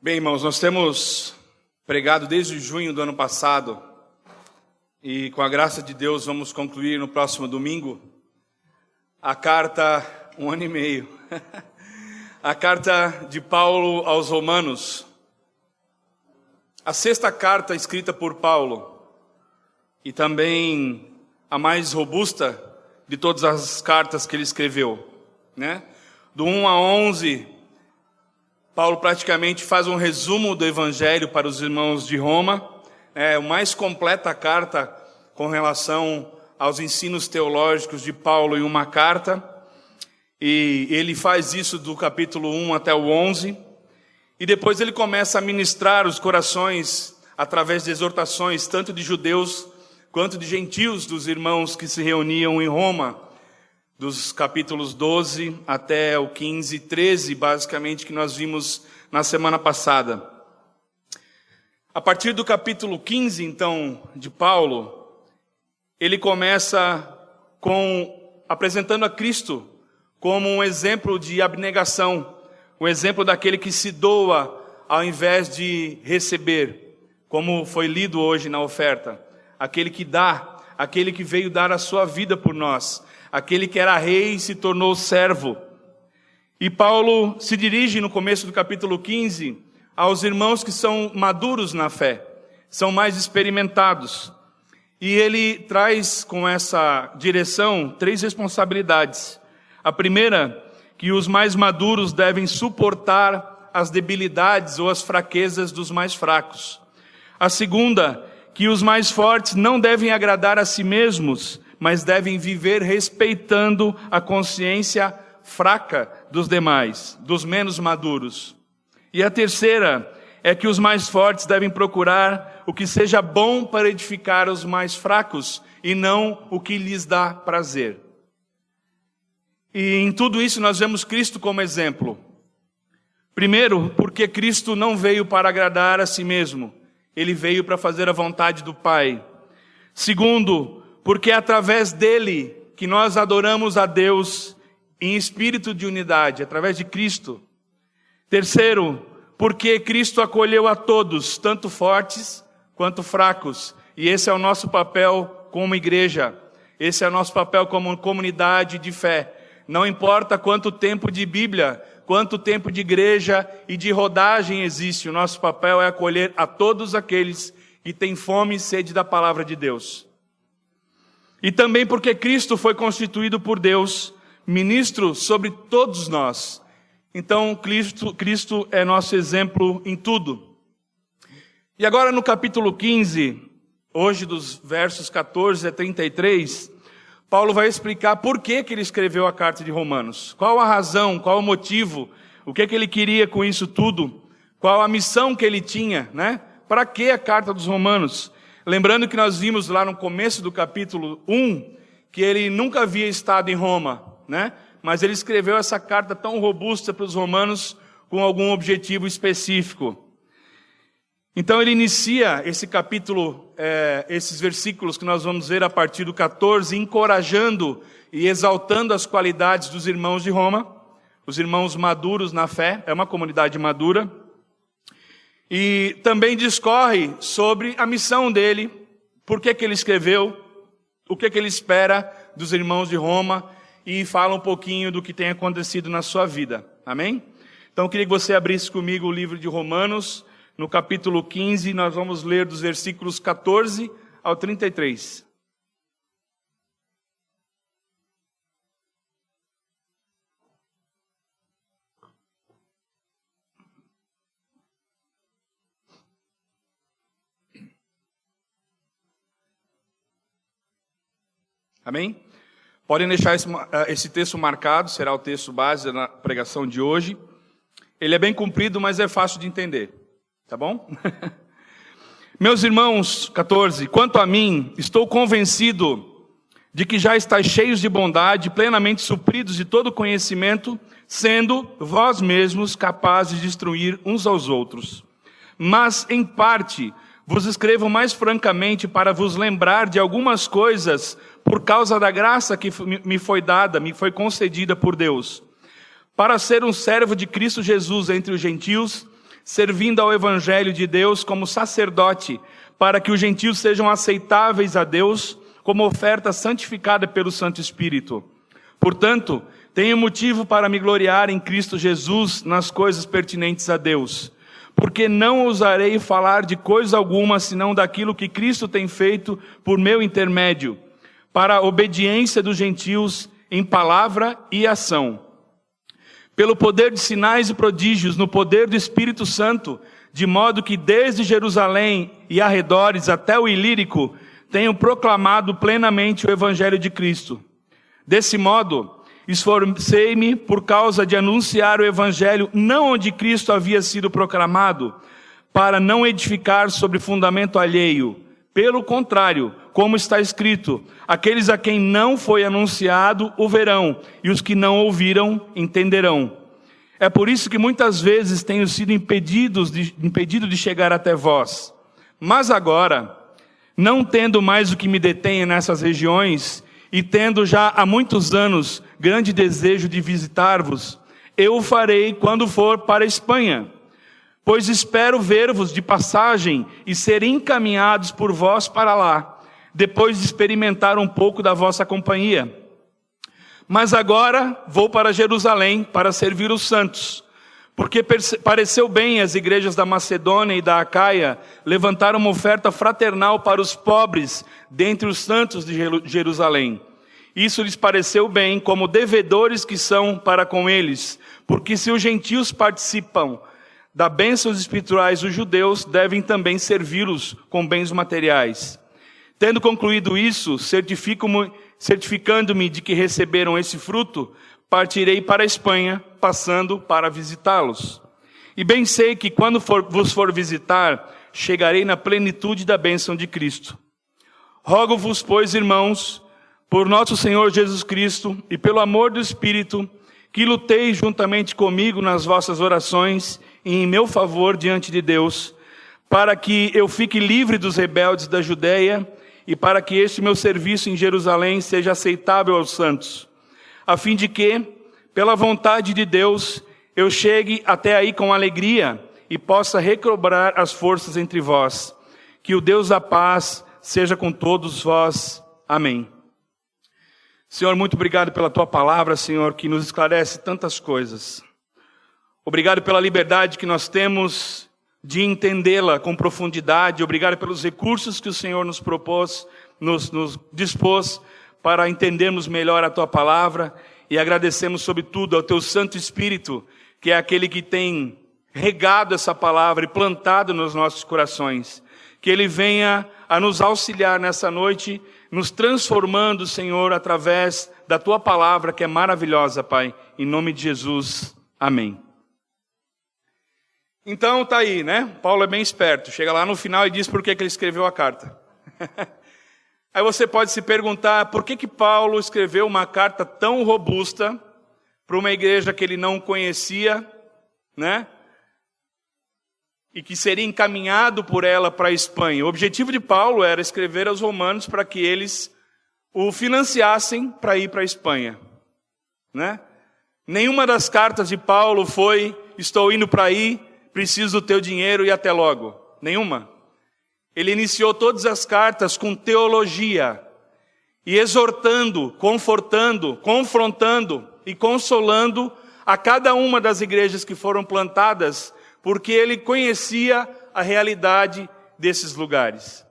Bem, irmãos, nós temos pregado desde junho do ano passado e, com a graça de Deus, vamos concluir no próximo domingo a carta, 1 ano e meio, a carta de Paulo aos Romanos, a sexta carta escrita por Paulo e também a mais robusta de todas as cartas que ele escreveu, né? Do 1 a 11, Paulo praticamente faz um resumo do Evangelho para os irmãos de Roma, é a mais completa carta com relação aos ensinos teológicos de Paulo em uma carta, e ele faz isso do capítulo 1 até o 11, e depois ele começa a ministrar os corações através de exortações, tanto de judeus quanto de gentios, dos irmãos que se reuniam em Roma, dos capítulos 12 até o 15 e 13, basicamente, que nós vimos na semana passada. A partir do capítulo 15, então, de Paulo, ele começa apresentando a Cristo como um exemplo de abnegação, um exemplo daquele que se doa ao invés de receber, como foi lido hoje na oferta. Aquele que dá, aquele que veio dar a sua vida por nós, aquele que era rei e se tornou servo. E Paulo se dirige no começo do capítulo 15 aos irmãos que são maduros na fé, são mais experimentados. E ele traz com essa direção 3 responsabilidades. A primeira, que os mais maduros devem suportar as debilidades ou as fraquezas dos mais fracos. A segunda, que os mais fortes não devem agradar a si mesmos, mas devem viver respeitando a consciência fraca dos demais, dos menos maduros. E a terceira é que os mais fortes devem procurar o que seja bom para edificar os mais fracos e não o que lhes dá prazer. E em tudo isso nós vemos Cristo como exemplo. Primeiro, porque Cristo não veio para agradar a si mesmo, ele veio para fazer a vontade do Pai. Segundo, porque é através dele que nós adoramos a Deus em espírito de unidade, através de Cristo. Terceiro, porque Cristo acolheu a todos, tanto fortes quanto fracos. E esse é o nosso papel como igreja, esse é o nosso papel como comunidade de fé. Não importa quanto tempo de Bíblia, quanto tempo de igreja e de rodagem existe, o nosso papel é acolher a todos aqueles que têm fome e sede da palavra de Deus. E também porque Cristo foi constituído por Deus, ministro sobre todos nós. Então, Cristo é nosso exemplo em tudo. E agora no capítulo 15, hoje dos versos 14 a 33, Paulo vai explicar por que ele escreveu a carta de Romanos. Qual a razão, qual o motivo, o que ele queria com isso tudo, qual a missão que ele tinha, né? Para que a carta dos Romanos? Lembrando que nós vimos lá no começo do capítulo 1, que ele nunca havia estado em Roma, né? Mas ele escreveu essa carta tão robusta para os romanos com algum objetivo específico. Então ele inicia esse capítulo, esses versículos que nós vamos ver a partir do 14, encorajando e exaltando as qualidades dos irmãos de Roma, os irmãos maduros na fé, é uma comunidade madura. E também discorre sobre a missão dele, por que ele escreveu, o que ele espera dos irmãos de Roma, e fala um pouquinho do que tem acontecido na sua vida. Amém? Então eu queria que você abrisse comigo o livro de Romanos, no capítulo 15, nós vamos ler dos versículos 14 ao 33. Amém? Podem deixar esse texto marcado, será o texto base da pregação de hoje. Ele é bem comprido, mas é fácil de entender. Tá bom? Meus irmãos, 14, quanto a mim, estou convencido de que já estáis cheios de bondade, plenamente supridos de todo conhecimento, sendo vós mesmos capazes de instruir uns aos outros. Mas, em parte, vos escrevo mais francamente para vos lembrar de algumas coisas por causa da graça que me foi dada, me foi concedida por Deus, para ser um servo de Cristo Jesus entre os gentios, servindo ao evangelho de Deus como sacerdote, para que os gentios sejam aceitáveis a Deus como oferta santificada pelo Santo Espírito. Portanto, tenho motivo para me gloriar em Cristo Jesus nas coisas pertinentes a Deus, porque não ousarei falar de coisa alguma, senão daquilo que Cristo tem feito por meu intermédio, para a obediência dos gentios em palavra e ação. Pelo poder de sinais e prodígios, no poder do Espírito Santo, de modo que desde Jerusalém e arredores até o Ilírico, tenho proclamado plenamente o Evangelho de Cristo. Desse modo, esforcei-me por causa de anunciar o Evangelho não onde Cristo havia sido proclamado, para não edificar sobre fundamento alheio. Pelo contrário, como está escrito, aqueles a quem não foi anunciado o verão, e os que não ouviram entenderão. É por isso que muitas vezes tenho sido impedido de chegar até vós. Mas agora, não tendo mais o que me detenha nessas regiões, e tendo já há muitos anos grande desejo de visitar-vos, eu o farei quando for para a Espanha, pois espero ver-vos de passagem e ser encaminhados por vós para lá, depois de experimentar um pouco da vossa companhia. Mas agora vou para Jerusalém para servir os santos, porque pareceu bem às igrejas da Macedônia e da Acaia levantar uma oferta fraternal para os pobres dentre os santos de Jerusalém. Isso lhes pareceu bem, como devedores que são para com eles, porque se os gentios participam das bênçãos espirituais, os judeus devem também servi-los com bens materiais. Tendo concluído isso, certificando-me de que receberam esse fruto, partirei para a Espanha, passando para visitá-los. E bem sei que quando vos for visitar, chegarei na plenitude da bênção de Cristo. Rogo-vos, pois, irmãos, por nosso Senhor Jesus Cristo e pelo amor do Espírito, que luteis juntamente comigo nas vossas orações e em meu favor diante de Deus, para que eu fique livre dos rebeldes da Judeia e para que este meu serviço em Jerusalém seja aceitável aos santos, a fim de que, pela vontade de Deus, eu chegue até aí com alegria e possa recobrar as forças entre vós. Que o Deus da paz seja com todos vós. Amém. Senhor, muito obrigado pela Tua palavra, Senhor, que nos esclarece tantas coisas. Obrigado pela liberdade que nós temos de entendê-la com profundidade. Obrigado pelos recursos que o Senhor nos propôs, nos dispôs para entendermos melhor a Tua palavra. E agradecemos, sobretudo, ao Teu Santo Espírito, que é aquele que tem regado essa palavra e plantado nos nossos corações. Que Ele venha a nos auxiliar nessa noite, nos transformando, Senhor, através da Tua palavra, que é maravilhosa, Pai. Em nome de Jesus, amém. Então, tá aí, né? Paulo é bem esperto. Chega lá no final e diz por que ele escreveu a carta. Aí você pode se perguntar, por que Paulo escreveu uma carta tão robusta para uma igreja que ele não conhecia, né? E que seria encaminhado por ela para a Espanha. O objetivo de Paulo era escrever aos romanos para que eles o financiassem para ir para a Espanha, né? Nenhuma das cartas de Paulo foi, estou indo para aí, preciso do teu dinheiro e até logo. Nenhuma. Ele iniciou todas as cartas com teologia e exortando, confortando, confrontando e consolando a cada uma das igrejas que foram plantadas, porque ele conhecia a realidade desses lugares.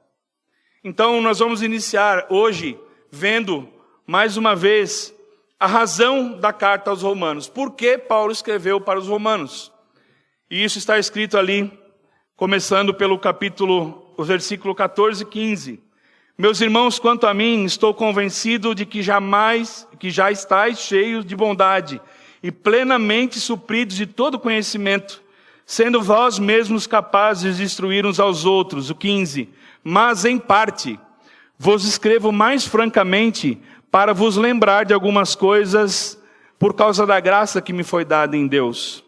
Então nós vamos iniciar hoje vendo mais uma vez a razão da carta aos romanos. Por que Paulo escreveu para os romanos? E isso está escrito ali, começando pelo o versículo 14 e 15. Meus irmãos, quanto a mim, estou convencido de que já estáis cheios de bondade e plenamente supridos de todo conhecimento, sendo vós mesmos capazes de instruir uns aos outros. O 15. Mas em parte, vos escrevo mais francamente para vos lembrar de algumas coisas por causa da graça que me foi dada em Deus.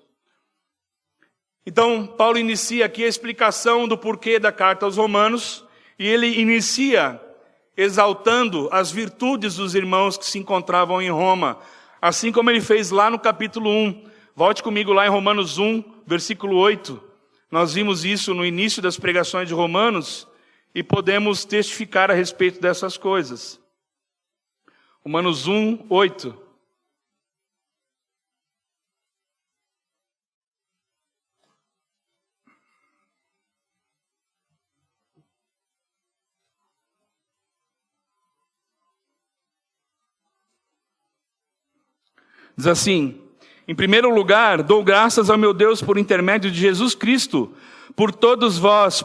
Então, Paulo inicia aqui a explicação do porquê da carta aos Romanos, e ele inicia exaltando as virtudes dos irmãos que se encontravam em Roma, assim como ele fez lá no capítulo 1. Volte comigo lá em Romanos 1, versículo 8. Nós vimos isso no início das pregações de Romanos e podemos testificar a respeito dessas coisas. Romanos 1, 8. Diz assim: em primeiro lugar, dou graças ao meu Deus por intermédio de Jesus Cristo, por todos vós,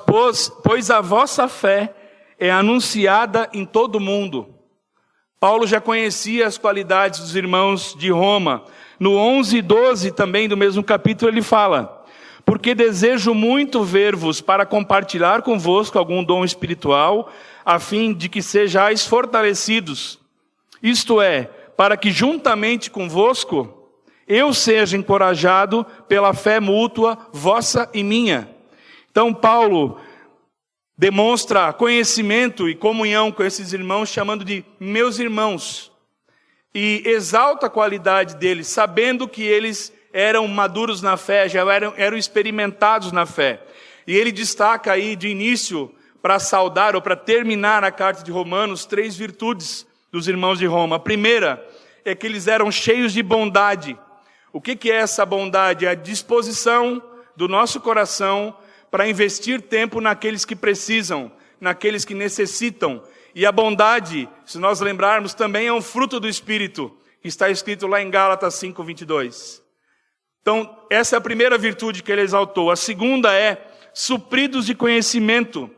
pois a vossa fé é anunciada em todo o mundo. Paulo já conhecia as qualidades dos irmãos de Roma. No 11 e 12 também do mesmo capítulo ele fala: porque desejo muito ver-vos para compartilhar convosco algum dom espiritual, a fim de que sejais fortalecidos. Isto é, para que juntamente convosco eu seja encorajado pela fé mútua vossa e minha. Então Paulo demonstra conhecimento e comunhão com esses irmãos, chamando de meus irmãos, e exalta a qualidade deles, sabendo que eles eram maduros na fé, já eram experimentados na fé. E ele destaca aí de início, para saudar ou para terminar a carta de Romanos, 3 virtudes dos irmãos de Roma. A primeira é que eles eram cheios de bondade. O que é essa bondade? É a disposição do nosso coração para investir tempo naqueles que precisam, naqueles que necessitam. E a bondade, se nós lembrarmos, também é um fruto do Espírito, que está escrito lá em Gálatas 5, 22. Então, essa é a primeira virtude que ele exaltou. A segunda é supridos de conhecimento.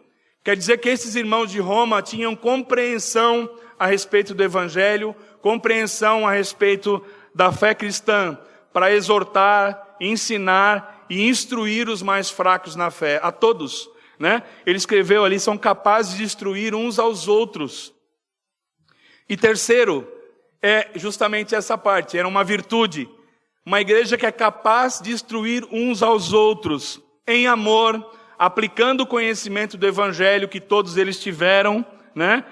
Quer dizer que esses irmãos de Roma tinham compreensão a respeito do Evangelho, compreensão a respeito da fé cristã, para exortar, ensinar e instruir os mais fracos na fé, a todos, né? Ele escreveu ali, são capazes de instruir uns aos outros. E terceiro, é justamente essa parte, era uma virtude, uma igreja que é capaz de instruir uns aos outros, em amor, aplicando o conhecimento do Evangelho que todos eles tiveram, né?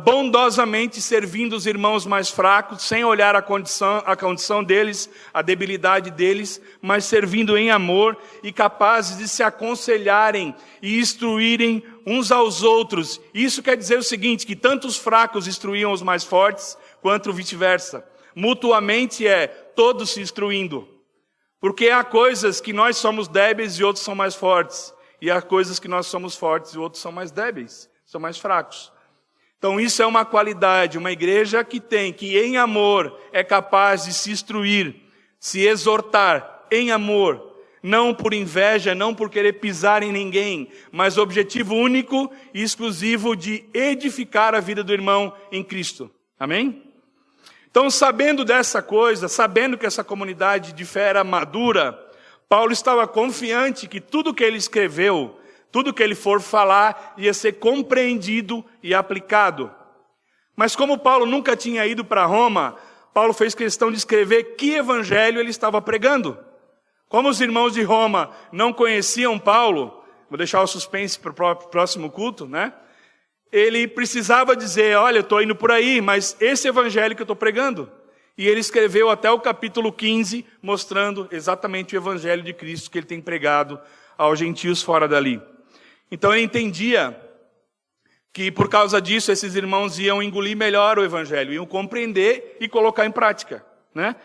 Bondosamente servindo os irmãos mais fracos, sem olhar a condição deles, a debilidade deles, mas servindo em amor e capazes de se aconselharem e instruírem uns aos outros. Isso quer dizer o seguinte, que tanto os fracos instruíam os mais fortes, quanto vice-versa. Mutuamente todos se instruindo. Porque há coisas que nós somos débeis e outros são mais fortes. E há coisas que nós somos fortes e outros são mais débeis, são mais fracos. Então isso é uma qualidade, uma igreja que em amor é capaz de se instruir, se exortar em amor, não por inveja, não por querer pisar em ninguém, mas o objetivo único e exclusivo de edificar a vida do irmão em Cristo. Amém? Então, sabendo dessa coisa, sabendo que essa comunidade de fé era madura, Paulo estava confiante que tudo que ele escreveu, tudo que ele for falar ia ser compreendido e aplicado. Mas como Paulo nunca tinha ido para Roma, Paulo fez questão de escrever que evangelho ele estava pregando. Como os irmãos de Roma não conheciam Paulo, vou deixar o suspense para o próximo culto, né? Ele precisava dizer, olha, eu estou indo por aí, mas esse evangelho que eu estou pregando. E ele escreveu até o capítulo 15, mostrando exatamente o evangelho de Cristo que ele tem pregado aos gentios fora dali. Então ele entendia que por causa disso esses irmãos iam engolir melhor o evangelho, iam compreender e colocar em prática, né?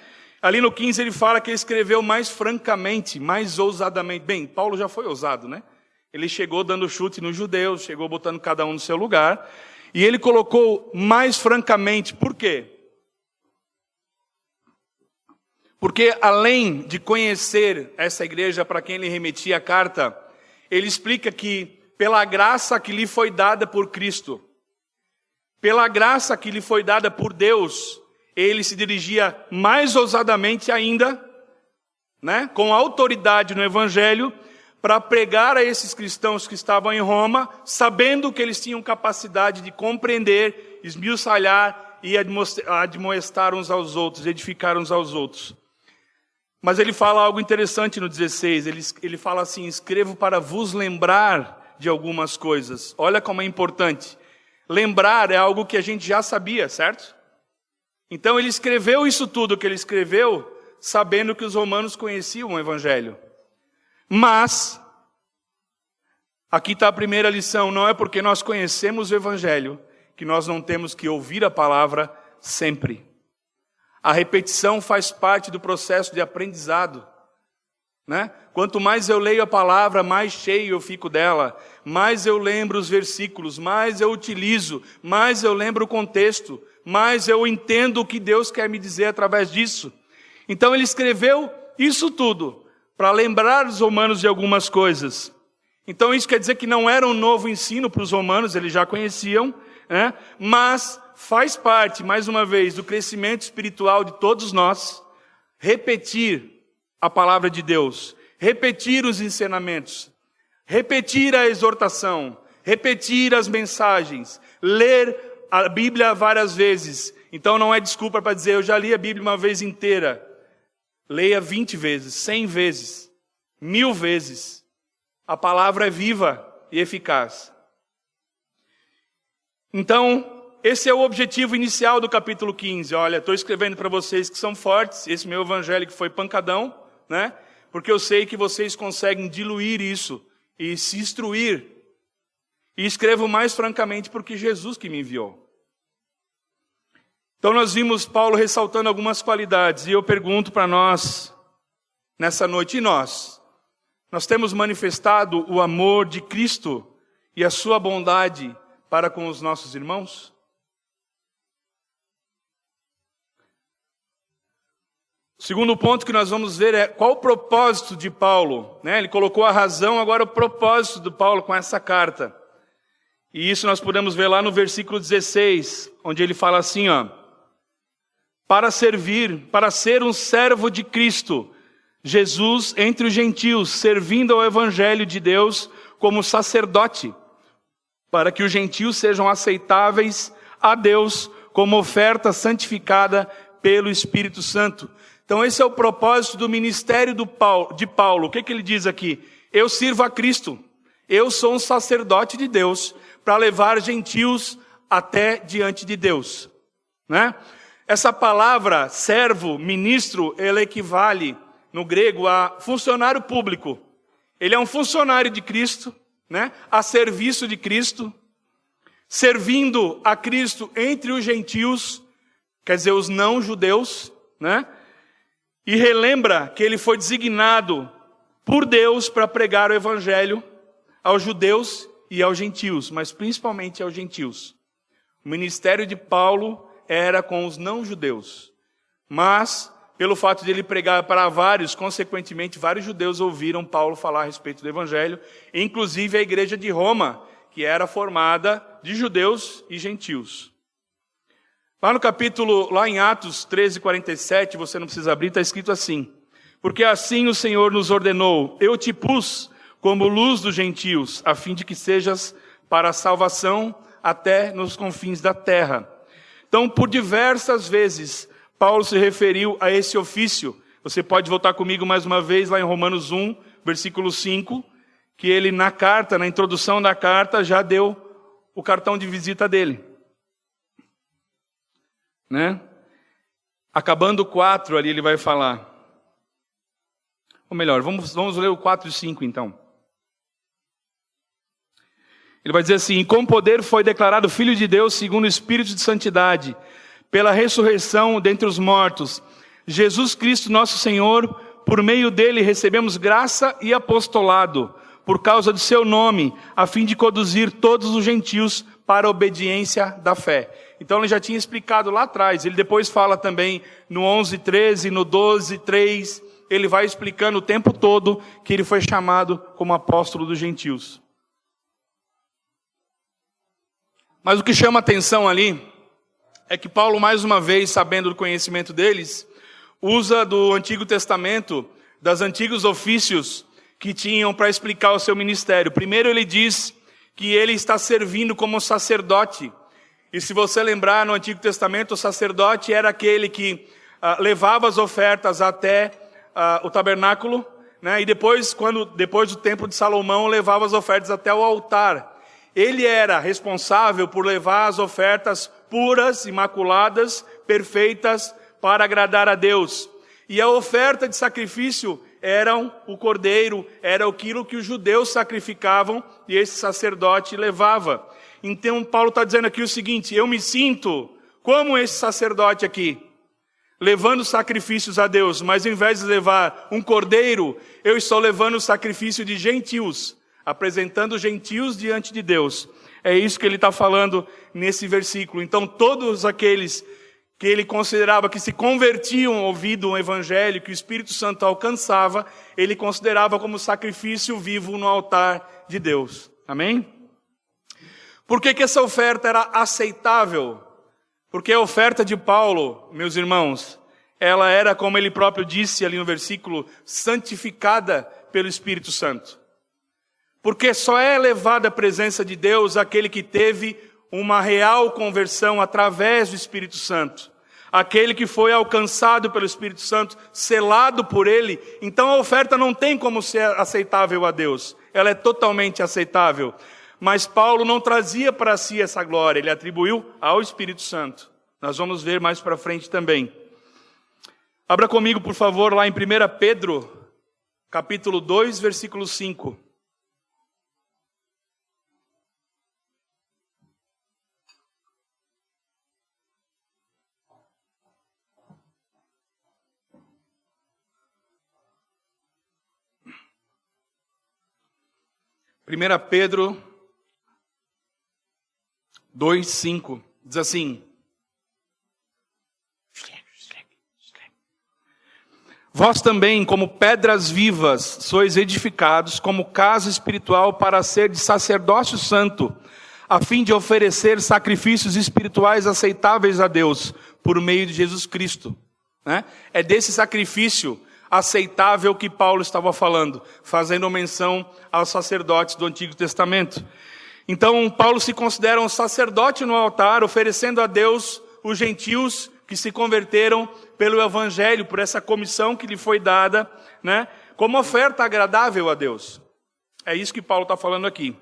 Ali no 15 ele fala que ele escreveu mais francamente, mais ousadamente. Bem, Paulo já foi ousado, né? Ele chegou dando chute nos judeus, chegou botando cada um no seu lugar, e ele colocou mais francamente. Por quê? Porque além de conhecer essa igreja para quem ele remetia a carta, ele explica que pela graça que lhe foi dada por Cristo, pela graça que lhe foi dada por Deus, ele se dirigia mais ousadamente ainda, né, com autoridade no Evangelho, para pregar a esses cristãos que estavam em Roma, sabendo que eles tinham capacidade de compreender, esmiuçalhar e admoestar uns aos outros, edificar uns aos outros. Mas ele fala algo interessante no 16, ele fala assim, escrevo para vos lembrar de algumas coisas. Olha como é importante. Lembrar é algo que a gente já sabia, certo? Então ele escreveu isso tudo que ele escreveu, sabendo que os romanos conheciam o Evangelho. Mas, Aqui está a primeira lição: não é porque nós conhecemos o Evangelho que nós não temos que ouvir a palavra sempre. A repetição faz parte do processo de aprendizado, né? Quanto mais eu leio a palavra, mais cheio eu fico dela, mais eu lembro os versículos, mais eu utilizo, mais eu lembro o contexto, mais eu entendo o que Deus quer me dizer através disso. Então ele escreveu isso tudo para lembrar os romanos de algumas coisas. Então isso quer dizer que não era um novo ensino para os romanos, eles já conheciam, né? Mas faz parte, mais uma vez, do crescimento espiritual de todos nós, repetir a palavra de Deus, repetir os ensinamentos, repetir a exortação, repetir as mensagens, ler a Bíblia várias vezes. Então não é desculpa para dizer, eu já li a Bíblia uma vez inteira. Leia 20 vezes, 100 vezes, 1000 vezes. A palavra é viva e eficaz. Então, esse é o objetivo inicial do capítulo 15. Olha, estou escrevendo para vocês que são fortes, esse meu evangelho que foi pancadão, né? Porque eu sei que vocês conseguem diluir isso e se instruir. E escrevo mais francamente porque Jesus que me enviou. Então nós vimos Paulo ressaltando algumas qualidades, e eu pergunto para nós, nessa noite, e nós? Nós temos manifestado o amor de Cristo e a sua bondade para com os nossos irmãos? O segundo ponto que nós vamos ver é qual o propósito de Paulo, né? Ele colocou a razão, agora o propósito de Paulo com essa carta. E isso nós podemos ver lá no versículo 16, onde ele fala assim, ó: para servir, para ser um servo de Cristo, Jesus entre os gentios, servindo ao evangelho de Deus como sacerdote, para que os gentios sejam aceitáveis a Deus como oferta santificada pelo Espírito Santo. Então esse é o propósito do ministério de Paulo. O que ele diz aqui? Eu sirvo a Cristo, eu sou um sacerdote de Deus para levar gentios até diante de Deus, né? Essa palavra servo, ministro, ela equivale no grego a funcionário público. Ele é um funcionário de Cristo, né? A serviço de Cristo, servindo a Cristo entre os gentios, quer dizer, os não judeus, né? E relembra que ele foi designado por Deus para pregar o evangelho aos judeus e aos gentios, mas principalmente aos gentios. O ministério de Paulo era com os não-judeus, mas pelo fato de ele pregar para vários, consequentemente vários judeus ouviram Paulo falar a respeito do evangelho, inclusive a igreja de Roma, que era formada de judeus e gentios. Lá no capítulo, lá em Atos 13:47, você não precisa abrir, está escrito assim: porque assim o Senhor nos ordenou, eu te pus como luz dos gentios, a fim de que sejas para a salvação até nos confins da terra. Então, por diversas vezes, Paulo se referiu a esse ofício. Você pode voltar comigo mais uma vez lá em Romanos 1, versículo 5, que ele na carta, na introdução da carta, já deu o cartão de visita dele, né? Acabando o 4 ali ele vai falar. Ou melhor, vamos ler o 4 e 5 então. Ele vai dizer assim: com poder foi declarado Filho de Deus segundo o Espírito de Santidade, pela ressurreição dentre os mortos, Jesus Cristo nosso Senhor, por meio dele recebemos graça e apostolado, por causa do seu nome, a fim de conduzir todos os gentios para a obediência da fé. Então ele já tinha explicado lá atrás, ele depois fala também no 11:13, no 12:3, ele vai explicando o tempo todo que ele foi chamado como apóstolo dos gentios. Mas o que chama atenção ali é que Paulo, mais uma vez, sabendo do conhecimento deles, usa do Antigo Testamento, dos antigos ofícios que tinham para explicar o seu ministério. Primeiro ele diz que ele está servindo como sacerdote. E se você lembrar, no Antigo Testamento, o sacerdote era aquele que levava as ofertas até o tabernáculo, né? E depois do templo de Salomão, levava as ofertas até o altar. Ele era responsável por levar as ofertas puras, imaculadas, perfeitas, para agradar a Deus. E a oferta de sacrifício eram o cordeiro, era aquilo que os judeus sacrificavam e esse sacerdote levava. Então Paulo está dizendo aqui o seguinte: eu me sinto como esse sacerdote aqui, levando sacrifícios a Deus, mas ao invés de levar um cordeiro, eu estou levando o sacrifício de gentios, apresentando gentios diante de Deus. É isso que ele está falando nesse versículo. Então todos aqueles que ele considerava que se convertiam ouvindo um evangelho que o Espírito Santo alcançava, ele considerava como sacrifício vivo no altar de Deus. Amém? Por que essa oferta era aceitável? Porque a oferta de Paulo, meus irmãos, ela era, como ele próprio disse ali no versículo, santificada pelo Espírito Santo. Porque só é levado à presença de Deus aquele que teve uma real conversão através do Espírito Santo. Aquele que foi alcançado pelo Espírito Santo, selado por ele. Então a oferta não tem como ser aceitável a Deus. Ela é totalmente aceitável. Mas Paulo não trazia para si essa glória, ele atribuiu ao Espírito Santo. Nós vamos ver mais para frente também. Abra comigo, por favor, lá em 1 Pedro, capítulo 2, versículo 5. Primeira Pedro 2:5 diz assim: vós também, como pedras vivas, sois edificados como casa espiritual para ser de sacerdócio santo, a fim de oferecer sacrifícios espirituais aceitáveis a Deus, por meio de Jesus Cristo. É desse sacrifício aceitável que Paulo estava falando, fazendo menção aos sacerdotes do Antigo Testamento. Então, Paulo se considera um sacerdote no altar, oferecendo a Deus os gentios que se converteram pelo Evangelho, por essa comissão que lhe foi dada, como oferta agradável a Deus. É isso que Paulo está falando aqui.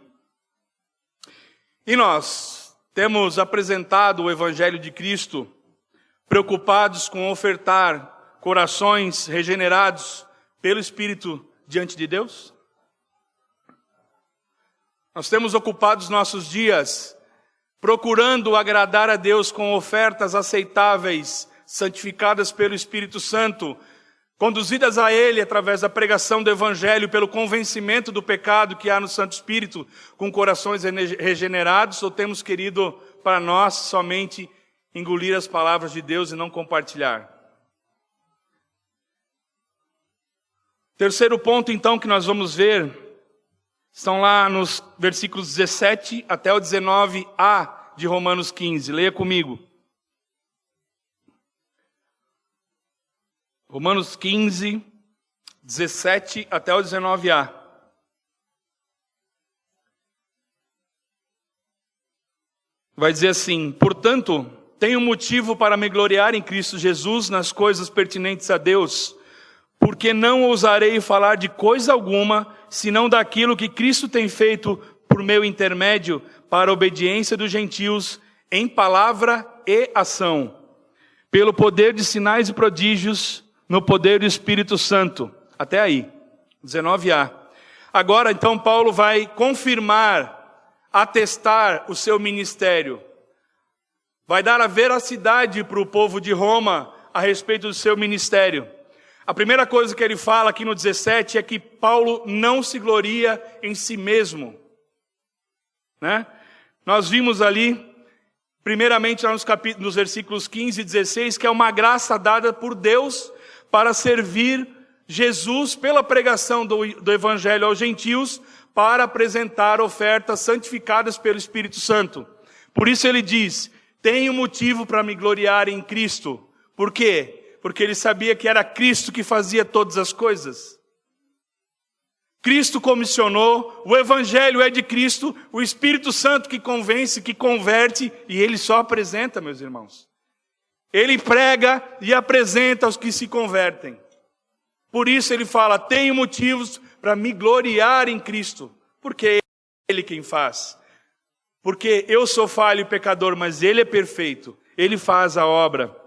E nós temos apresentado o Evangelho de Cristo, preocupados com ofertar corações regenerados pelo Espírito diante de Deus? Nós temos ocupado os nossos dias procurando agradar a Deus com ofertas aceitáveis, santificadas pelo Espírito Santo, conduzidas a Ele através da pregação do Evangelho, pelo convencimento do pecado que há no Santo Espírito, com corações regenerados, ou temos querido para nós somente engolir as palavras de Deus e não compartilhar? Terceiro ponto, então, que nós vamos ver, estão lá nos versículos 17 até o 19a de Romanos 15. Leia comigo. Romanos 15, 17 até o 19a. Vai dizer assim: portanto, tenho motivo para me gloriar em Cristo Jesus nas coisas pertinentes a Deus, porque não ousarei falar de coisa alguma, senão daquilo que Cristo tem feito por meu intermédio para a obediência dos gentios, em palavra e ação, pelo poder de sinais e prodígios, no poder do Espírito Santo. Até aí, 19a. Agora, então, Paulo vai confirmar, atestar o seu ministério. Vai dar a veracidade para o povo de Roma a respeito do seu ministério. A primeira coisa que ele fala aqui no 17 é que Paulo não se gloria em si mesmo. Nós vimos ali, primeiramente lá nos versículos 15 e 16, que é uma graça dada por Deus para servir Jesus pela pregação do Evangelho aos gentios, para apresentar ofertas santificadas pelo Espírito Santo. Por isso ele diz: tenho motivo para me gloriar em Cristo. Por quê? Porque ele sabia que era Cristo que fazia todas as coisas. Cristo comissionou, o Evangelho é de Cristo, o Espírito Santo que convence, que converte, e ele só apresenta, meus irmãos. Ele prega e apresenta aos que se convertem. Por isso ele fala: tenho motivos para me gloriar em Cristo, porque é Ele quem faz. Porque eu sou falho e pecador, mas Ele é perfeito, Ele faz a obra.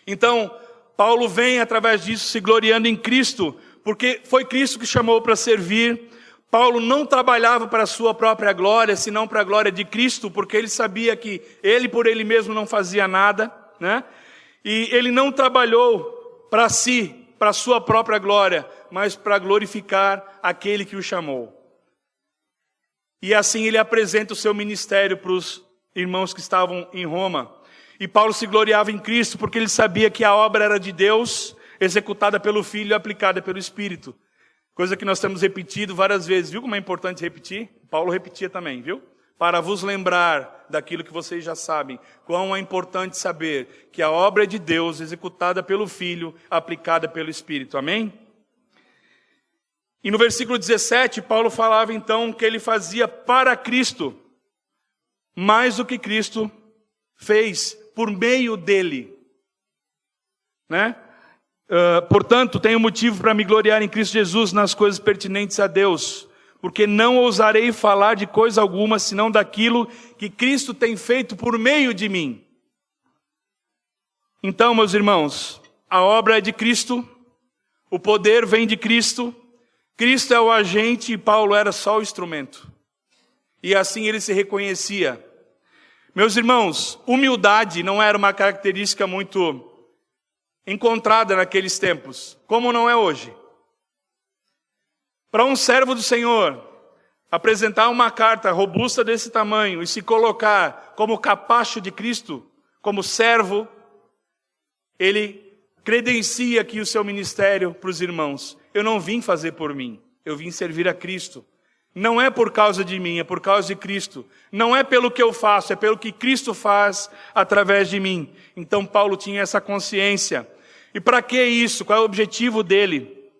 Então, Paulo vem através disso se gloriando em Cristo, porque foi Cristo que chamou para servir. Paulo não trabalhava para a sua própria glória, senão para a glória de Cristo, porque ele sabia que ele por ele mesmo não fazia nada, né? E ele não trabalhou para si, para a sua própria glória, mas para glorificar aquele que o chamou. E assim ele apresenta o seu ministério para os irmãos que estavam em Roma. E Paulo se gloriava em Cristo porque ele sabia que a obra era de Deus, executada pelo Filho e aplicada pelo Espírito. Coisa que nós temos repetido várias vezes. Viu como é importante repetir? Paulo repetia também, viu? Para vos lembrar daquilo que vocês já sabem. Quão é importante saber que a obra é de Deus, executada pelo Filho, aplicada pelo Espírito. Amém? E no versículo 17, Paulo falava então que ele fazia para Cristo mais do que Cristo fez por meio dele, né? Portanto, tenho motivo para me gloriar em Cristo Jesus nas coisas pertinentes a Deus, porque não ousarei falar de coisa alguma, senão daquilo que Cristo tem feito por meio de mim. Então, meus irmãos, a obra é de Cristo, o poder vem de Cristo, Cristo é o agente e Paulo era só o instrumento. E assim ele se reconhecia. Meus irmãos, humildade não era uma característica muito encontrada naqueles tempos, como não é hoje. Para um servo do Senhor apresentar uma carta robusta desse tamanho e se colocar como capacho de Cristo, como servo, ele credencia aqui o seu ministério para os irmãos. Eu não vim fazer por mim, eu vim servir a Cristo. Não é por causa de mim, é por causa de Cristo. Não é pelo que eu faço, é pelo que Cristo faz através de mim. Então Paulo tinha essa consciência. E para que isso? Qual é o objetivo dele?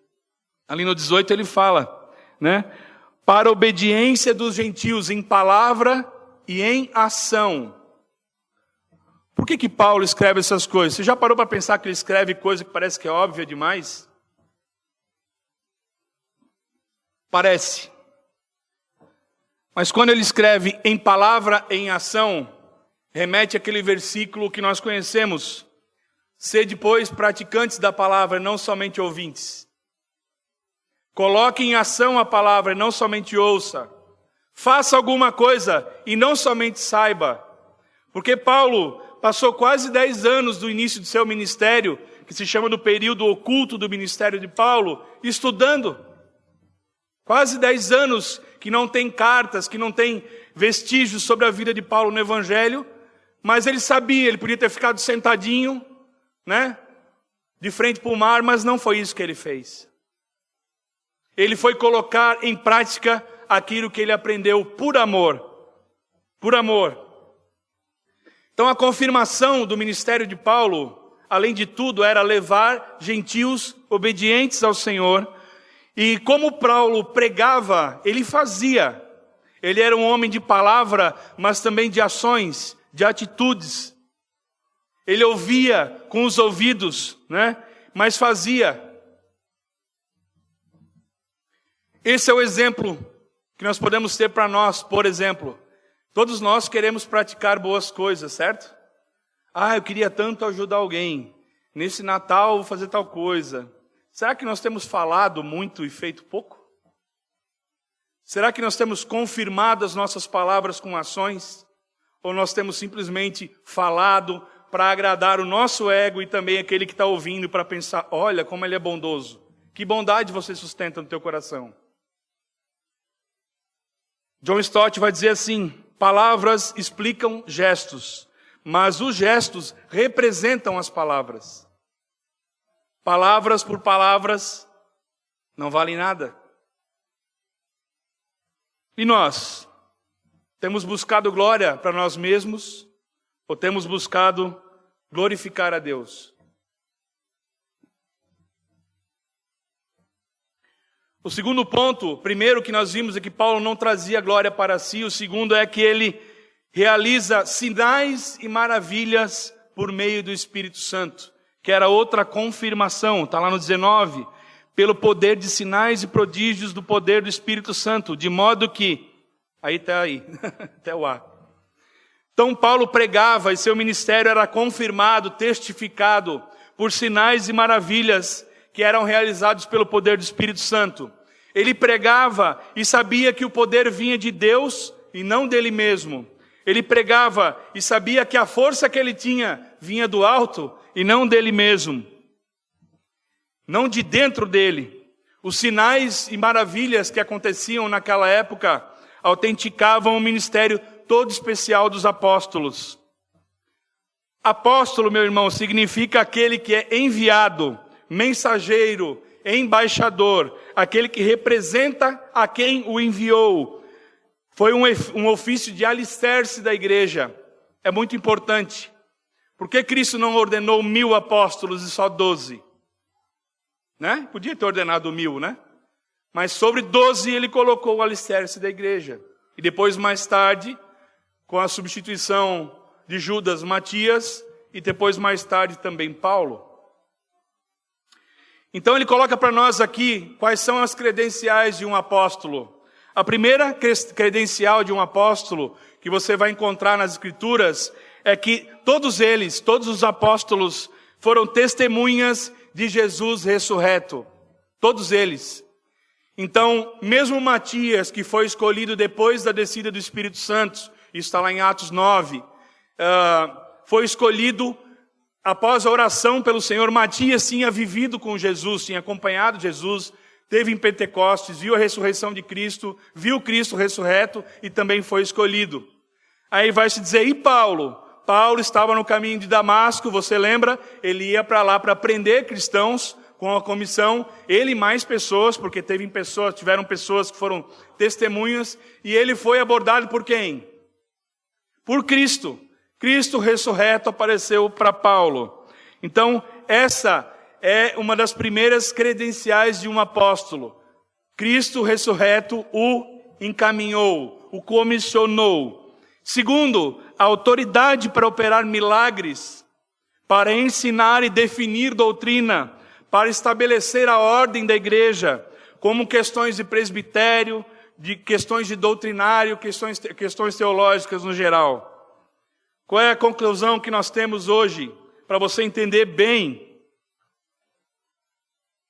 Ali no 18 ele fala, né? Para a obediência dos gentios em palavra e em ação. Por que Paulo escreve essas coisas? Você já parou para pensar que ele escreve coisa que parece que é óbvia demais? Parece. Mas quando ele escreve em palavra, em ação, remete àquele versículo que nós conhecemos. Sede, pois, praticantes da palavra, não somente ouvintes. Coloque em ação a palavra, não somente ouça. Faça alguma coisa e não somente saiba. Porque Paulo passou quase 10 anos do início do seu ministério, que se chama do período oculto do ministério de Paulo, estudando. Quase 10 anos que não tem cartas, que não tem vestígios sobre a vida de Paulo no Evangelho, mas ele sabia, ele podia ter ficado sentadinho, né, de frente para o mar, mas não foi isso que ele fez. Ele foi colocar em prática aquilo que ele aprendeu por amor. Por amor. Então a confirmação do ministério de Paulo, além de tudo, era levar gentios obedientes ao Senhor. E como Paulo pregava, ele fazia. Ele era um homem de palavra, mas também de ações, de atitudes. Ele ouvia com os ouvidos, né? Mas fazia. Esse é o exemplo que nós podemos ter para nós, por exemplo. Todos nós queremos praticar boas coisas, certo? Eu queria tanto ajudar alguém. Nesse Natal vou fazer tal coisa. Será que nós temos falado muito e feito pouco? Será que nós temos confirmado as nossas palavras com ações? Ou nós temos simplesmente falado para agradar o nosso ego e também aquele que está ouvindo para pensar, olha como ele é bondoso. Que bondade você sustenta no teu coração? John Stott vai dizer assim, palavras explicam gestos, mas os gestos representam as palavras. Palavras por palavras não valem nada. E nós? Temos buscado glória para nós mesmos ou temos buscado glorificar a Deus? O segundo ponto, primeiro que nós vimos é que Paulo não trazia glória para si. O segundo é que ele realiza sinais e maravilhas por meio do Espírito Santo, que era outra confirmação, está lá no 19, pelo poder de sinais e prodígios do poder do Espírito Santo, de modo que, até o A. Então Paulo pregava e seu ministério era confirmado, testificado por sinais e maravilhas que eram realizados pelo poder do Espírito Santo. Ele pregava e sabia que o poder vinha de Deus e não dele mesmo. Ele pregava e sabia que a força que ele tinha vinha do alto e não dele mesmo. Não de dentro dele. Os sinais e maravilhas que aconteciam naquela época autenticavam o ministério todo especial dos apóstolos. Apóstolo, meu irmão, significa aquele que é enviado, mensageiro, embaixador, aquele que representa a quem o enviou. Foi um ofício de alicerce da igreja. É muito importante. Por que Cristo não ordenou 1000 apóstolos e só 12? Né? Podia ter ordenado 1000, né? Mas sobre 12 ele colocou o alicerce da igreja. E depois, mais tarde, com a substituição de Judas, Matias, e depois, mais tarde, também Paulo. Então ele coloca para nós aqui quais são as credenciais de um apóstolo. A primeira credencial de um apóstolo que você vai encontrar nas Escrituras é que todos os apóstolos, foram testemunhas de Jesus ressurreto. Todos eles. Então, mesmo Matias, que foi escolhido depois da descida do Espírito Santo, isso está lá em Atos 9, foi escolhido após a oração pelo Senhor. Matias tinha vivido com Jesus, tinha acompanhado Jesus, teve em Pentecostes, viu a ressurreição de Cristo, viu Cristo ressurreto e também foi escolhido. Aí vai se dizer, e Paulo? Paulo estava no caminho de Damasco, você lembra? Ele ia para lá para prender cristãos com a comissão, ele e mais pessoas, porque tiveram pessoas que foram testemunhas, e ele foi abordado por quem? Por Cristo. Cristo ressurreto apareceu para Paulo. Então, essa é uma das primeiras credenciais de um apóstolo. Cristo ressurreto o encaminhou, o comissionou. Segundo, a autoridade para operar milagres, para ensinar e definir doutrina, para estabelecer a ordem da igreja, como questões de presbitério, de questões de doutrinário, questões teológicas no geral. Qual é a conclusão que nós temos hoje? Para você entender bem.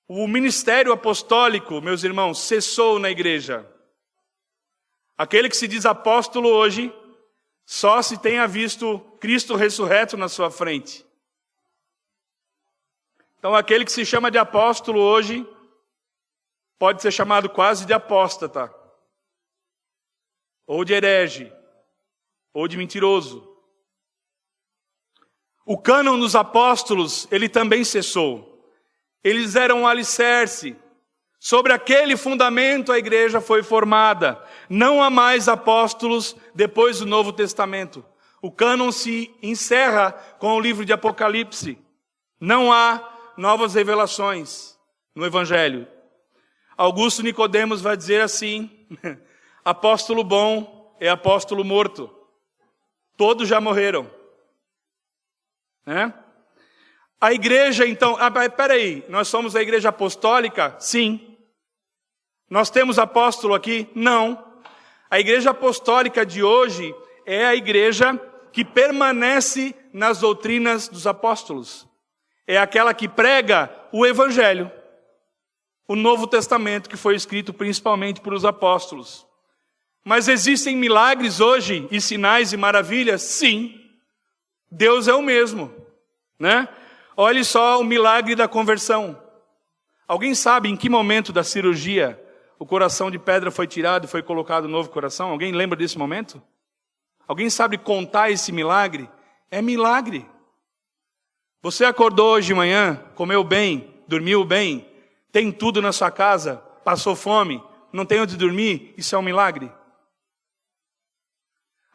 O ministério apostólico, meus irmãos, cessou na igreja. Aquele que se diz apóstolo hoje, só se tenha visto Cristo ressurreto na sua frente. Então, aquele que se chama de apóstolo hoje, pode ser chamado quase de apóstata, ou de herege, ou de mentiroso. O cânon dos apóstolos, ele também cessou. Eles eram um alicerce. Sobre aquele fundamento a igreja foi formada. Não há mais apóstolos depois do Novo Testamento. O cânon se encerra com o livro de Apocalipse. Não há novas revelações no Evangelho. Augusto Nicodemos vai dizer assim, apóstolo bom é apóstolo morto. Todos já morreram. A igreja, então, peraí, nós somos a igreja apostólica? Sim. Nós temos apóstolo aqui? Não. A igreja apostólica de hoje é a igreja que permanece nas doutrinas dos apóstolos. É aquela que prega o Evangelho, o Novo Testamento, que foi escrito principalmente por os apóstolos. Mas existem milagres hoje, e sinais e maravilhas? Sim. Deus é o mesmo, né? Olhe só o milagre da conversão. Alguém sabe em que momento da cirurgia o coração de pedra foi tirado e foi colocado um novo coração? Alguém lembra desse momento? Alguém sabe contar esse milagre? É milagre. Você acordou hoje de manhã, comeu bem, dormiu bem, tem tudo na sua casa, passou fome, não tem onde dormir, isso é um milagre.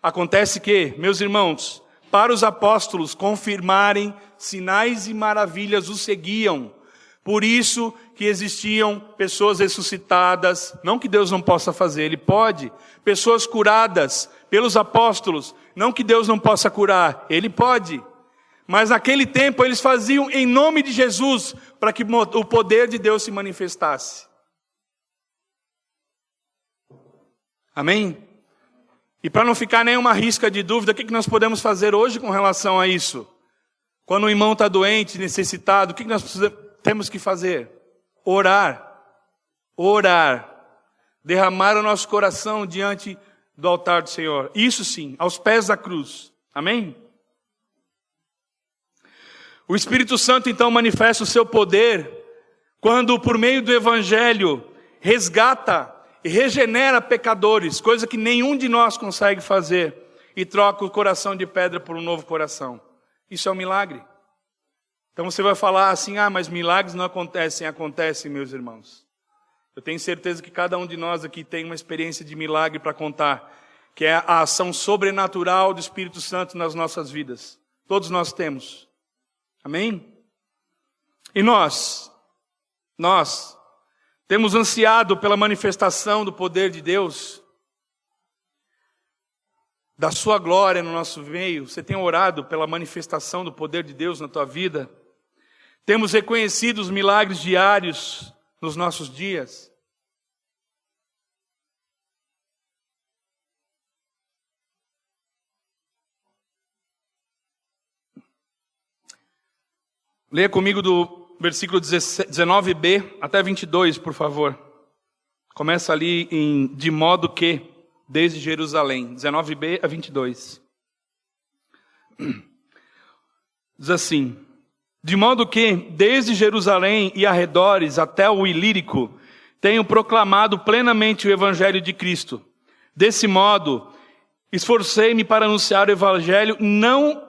Acontece que, meus irmãos, para os apóstolos confirmarem, sinais e maravilhas os seguiam. Por isso que existiam pessoas ressuscitadas, não que Deus não possa fazer, Ele pode. Pessoas curadas pelos apóstolos, não que Deus não possa curar, Ele pode. Mas naquele tempo eles faziam em nome de Jesus, para que o poder de Deus se manifestasse. Amém? E para não ficar nenhuma risca de dúvida, o que nós podemos fazer hoje com relação a isso? Quando o irmão está doente, necessitado, o que nós temos que fazer? orar, derramar o nosso coração diante do altar do Senhor. Isso sim, aos pés da cruz. Amém? O Espírito Santo então manifesta o seu poder quando, por meio do Evangelho, resgata e regenera pecadores, coisa que nenhum de nós consegue fazer, e troca o coração de pedra por um novo coração. Isso é um milagre. Então você vai falar assim, mas milagres não acontecem. Acontecem, meus irmãos. Eu tenho certeza que cada um de nós aqui tem uma experiência de milagre para contar, que é a ação sobrenatural do Espírito Santo nas nossas vidas. Todos nós temos. Amém? E nós temos ansiado pela manifestação do poder de Deus, da sua glória no nosso meio. Você tem orado pela manifestação do poder de Deus na tua vida? Temos reconhecido os milagres diários nos nossos dias? Leia comigo do versículo 19b até 22, por favor. Começa ali em de modo que, desde Jerusalém, 19b a 22. Diz assim: de modo que, desde Jerusalém e arredores até o Ilírico, tenho proclamado plenamente o Evangelho de Cristo. Desse modo, esforcei-me para anunciar o Evangelho não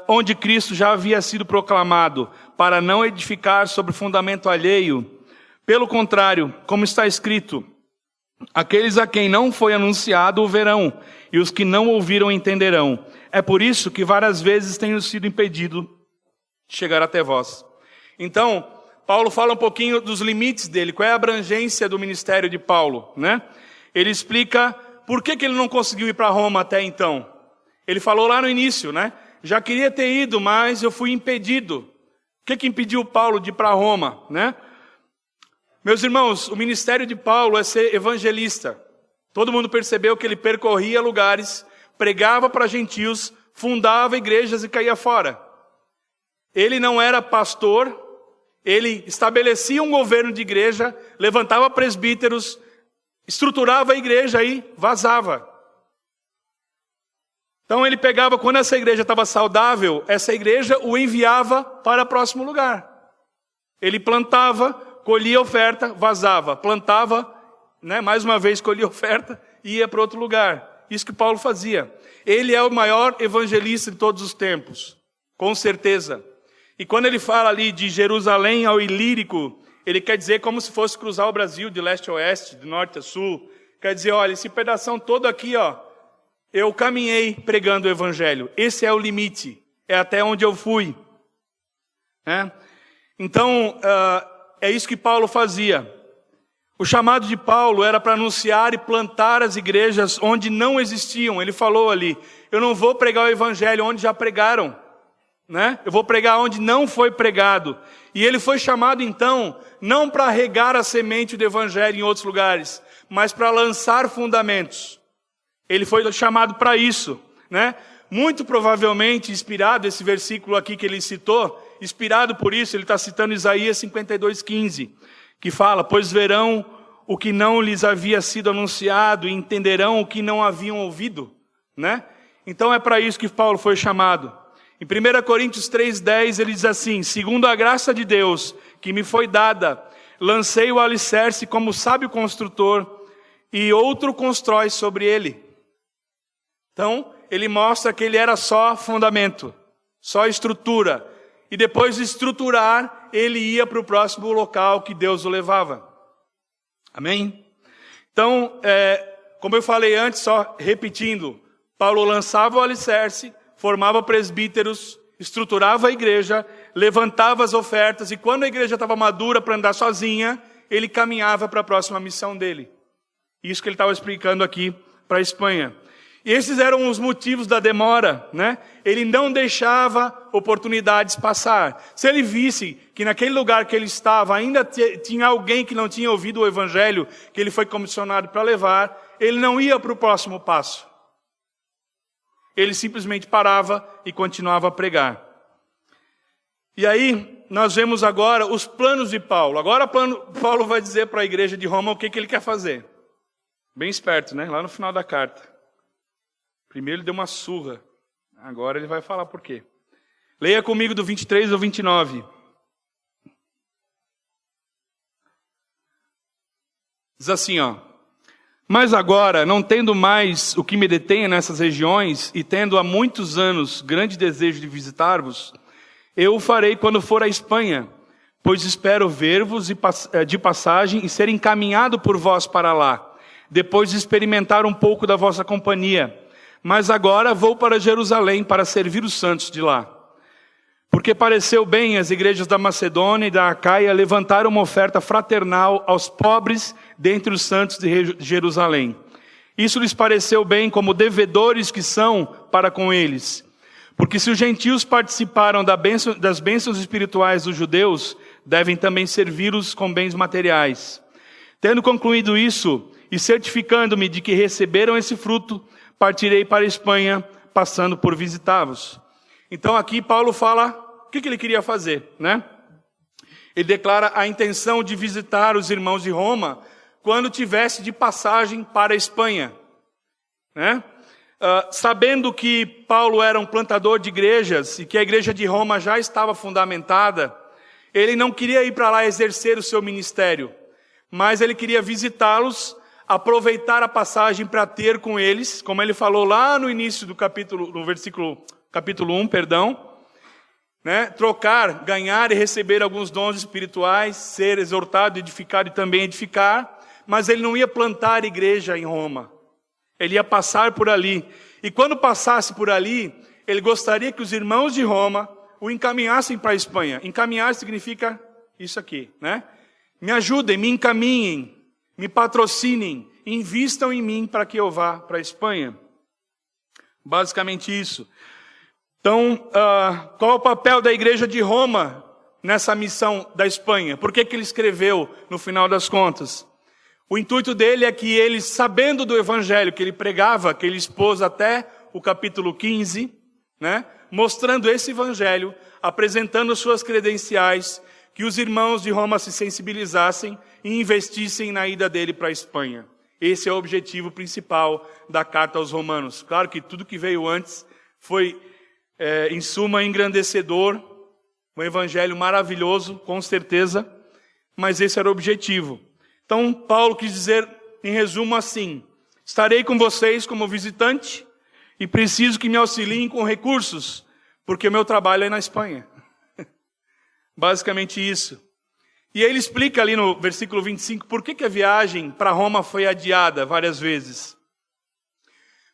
onde Cristo já havia sido proclamado, para não edificar sobre fundamento alheio. Pelo contrário, como está escrito, aqueles a quem não foi anunciado o verão, e os que não ouviram entenderão. É por isso que várias vezes tenho sido impedido de chegar até vós. Então, Paulo fala um pouquinho dos limites dele, qual é a abrangência do ministério de Paulo, né? Ele explica por que ele não conseguiu ir para Roma até então. Ele falou lá no início, né? Já queria ter ido, mas eu fui impedido. O que impediu Paulo de ir para Roma, né? Meus irmãos, o ministério de Paulo é ser evangelista. Todo mundo percebeu que ele percorria lugares, pregava para gentios, fundava igrejas e caía fora. Ele não era pastor, ele estabelecia um governo de igreja, levantava presbíteros, estruturava a igreja e vazava. Então ele pegava, quando essa igreja estava saudável, essa igreja o enviava para o próximo lugar. Ele plantava, colhia oferta, vazava. Plantava, mais uma vez colhia oferta e ia para outro lugar. Isso que Paulo fazia. Ele é o maior evangelista de todos os tempos, com certeza. E quando ele fala ali de Jerusalém ao Ilírico, ele quer dizer como se fosse cruzar o Brasil de leste a oeste, de norte a sul. Quer dizer, olha, esse pedação todo aqui, eu caminhei pregando o evangelho. Esse é o limite. É até onde eu fui. Então, é isso que Paulo fazia. O chamado de Paulo era para anunciar e plantar as igrejas onde não existiam. Ele falou ali, eu não vou pregar o evangelho onde já pregaram. Eu vou pregar onde não foi pregado. E ele foi chamado então, não para regar a semente do evangelho em outros lugares, mas para lançar fundamentos. Ele foi chamado para isso, Muito provavelmente inspirado, esse versículo aqui que ele citou, inspirado por isso, ele está citando Isaías 52:15, que fala, pois verão o que não lhes havia sido anunciado e entenderão o que não haviam ouvido, Então é para isso que Paulo foi chamado. Em 1 Coríntios 3:10 ele diz assim, segundo a graça de Deus que me foi dada, lancei o alicerce como sábio construtor e outro constrói sobre ele. Então, ele mostra que ele era só fundamento, só estrutura. E depois de estruturar, ele ia para o próximo local que Deus o levava. Amém? Então, como eu falei antes, só repetindo, Paulo lançava o alicerce, formava presbíteros, estruturava a igreja, levantava as ofertas, e quando a igreja estava madura para andar sozinha, ele caminhava para a próxima missão dele. Isso que ele estava explicando aqui para a Espanha. E esses eram os motivos da demora, Ele não deixava oportunidades passar. Se ele visse que naquele lugar que ele estava ainda tinha alguém que não tinha ouvido o evangelho que ele foi comissionado para levar, ele não ia para o próximo passo. Ele simplesmente parava e continuava a pregar. E aí, nós vemos agora os planos de Paulo. Agora Paulo vai dizer para a igreja de Roma o que ele quer fazer. Bem esperto, né? Lá no final da carta. Primeiro ele deu uma surra. Agora ele vai falar por quê. Leia comigo do 23 ao 29. Diz assim, ó. Mas agora, não tendo mais o que me detenha nessas regiões, e tendo há muitos anos grande desejo de visitar-vos, eu o farei quando for à Espanha, pois espero ver-vos de passagem e ser encaminhado por vós para lá, depois de experimentar um pouco da vossa companhia. Mas agora vou para Jerusalém para servir os santos de lá. Porque pareceu bem as igrejas da Macedônia e da Acaia levantar uma oferta fraternal aos pobres dentre os santos de Jerusalém. Isso lhes pareceu bem como devedores que são para com eles. Porque se os gentios participaram das bênçãos espirituais dos judeus, devem também servi-los com bens materiais. Tendo concluído isso, e certificando-me de que receberam esse fruto, partirei para a Espanha, passando por visitá-vos. Então aqui Paulo fala o que ele queria fazer, né? Ele declara a intenção de visitar os irmãos de Roma quando tivesse de passagem para a Espanha, né? Sabendo que Paulo era um plantador de igrejas e que a igreja de Roma já estava fundamentada, ele não queria ir para lá exercer o seu ministério, mas ele queria visitá-los, aproveitar a passagem para ter com eles, como ele falou lá no início do capítulo 1, né? Trocar, ganhar e receber alguns dons espirituais, ser exortado, edificado e também edificar, mas ele não ia plantar igreja em Roma. Ele ia passar por ali. E quando passasse por ali, ele gostaria que os irmãos de Roma o encaminhassem para a Espanha. Encaminhar significa isso aqui, né? Me ajudem, me encaminhem, me patrocinem, invistam em mim para que eu vá para a Espanha. Basicamente isso. Então, qual é o papel da igreja de Roma nessa missão da Espanha? Por que ele escreveu no final das contas? O intuito dele é que eles, sabendo do evangelho que ele pregava, que ele expôs até o capítulo 15, né, mostrando esse evangelho, apresentando suas credenciais, que os irmãos de Roma se sensibilizassem e investissem na ida dele para a Espanha. Esse é o objetivo principal da carta aos Romanos. Claro que tudo que veio antes foi, em suma, engrandecedor, um evangelho maravilhoso, com certeza, mas esse era o objetivo. Então, Paulo quis dizer, em resumo, assim: estarei com vocês como visitante e preciso que me auxiliem com recursos, porque o meu trabalho é na Espanha. Basicamente isso. E ele explica ali no versículo 25 por que a viagem para Roma foi adiada várias vezes.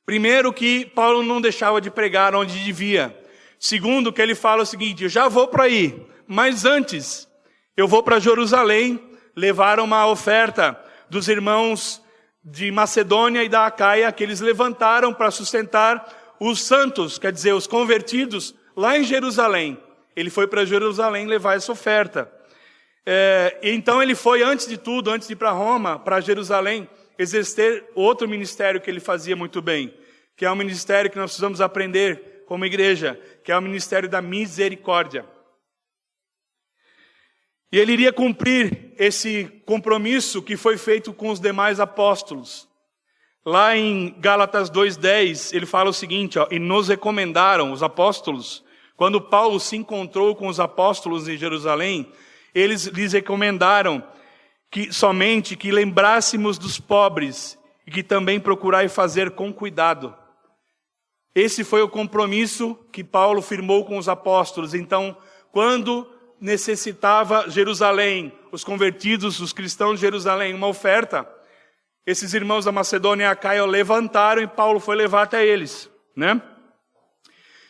Primeiro, que Paulo não deixava de pregar onde devia. Segundo, que ele fala o seguinte: eu já vou para aí, mas antes eu vou para Jerusalém levar uma oferta dos irmãos de Macedônia e da Acaia, que eles levantaram para sustentar os santos, quer dizer, os convertidos, lá em Jerusalém. Ele foi para Jerusalém levar essa oferta. Então ele foi, antes de tudo, antes de ir para Roma, para Jerusalém, exercer outro ministério que ele fazia muito bem, que é um ministério que nós precisamos aprender como igreja, que é o ministério da misericórdia. E ele iria cumprir esse compromisso que foi feito com os demais apóstolos. Lá em Gálatas 2:10, ele fala o seguinte, ó: e nos recomendaram, os apóstolos, quando Paulo se encontrou com os apóstolos em Jerusalém, eles lhes recomendaram somente que lembrássemos dos pobres e que também procurai fazer com cuidado. Esse foi o compromisso que Paulo firmou com os apóstolos. Então, quando necessitava Jerusalém, os convertidos, os cristãos de Jerusalém, uma oferta, esses irmãos da Macedônia e Acaia levantaram e Paulo foi levar até eles, né?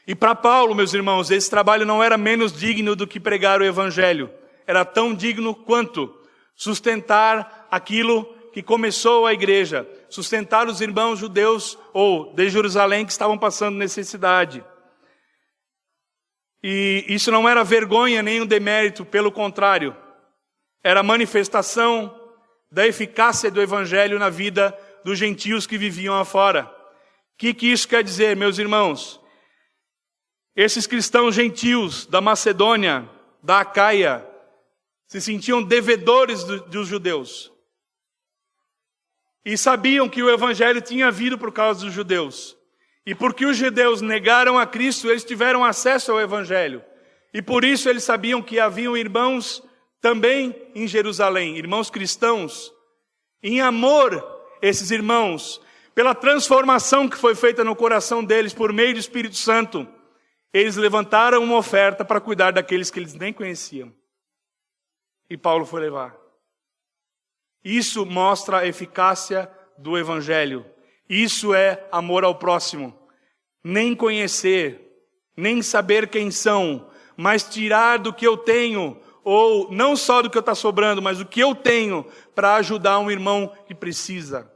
E para Paulo, meus irmãos, esse trabalho não era menos digno do que pregar o evangelho. Era tão digno quanto sustentar aquilo que começou a igreja, sustentar os irmãos judeus ou de Jerusalém que estavam passando necessidade. E isso não era vergonha nem um demérito, pelo contrário, era manifestação da eficácia do evangelho na vida dos gentios que viviam afora. O que isso quer dizer, meus irmãos? Esses cristãos gentios da Macedônia da Acaia se sentiam devedores dos judeus. E sabiam que o evangelho tinha vindo por causa dos judeus. E porque os judeus negaram a Cristo, eles tiveram acesso ao evangelho. E por isso eles sabiam que haviam irmãos também em Jerusalém, irmãos cristãos. Em amor, esses irmãos, pela transformação que foi feita no coração deles por meio do Espírito Santo, eles levantaram uma oferta para cuidar daqueles que eles nem conheciam. E Paulo foi levar. Isso mostra a eficácia do evangelho. Isso é amor ao próximo. Nem conhecer, nem saber quem são, mas tirar do que eu tenho, ou não só do que está sobrando, mas do que eu tenho para ajudar um irmão que precisa.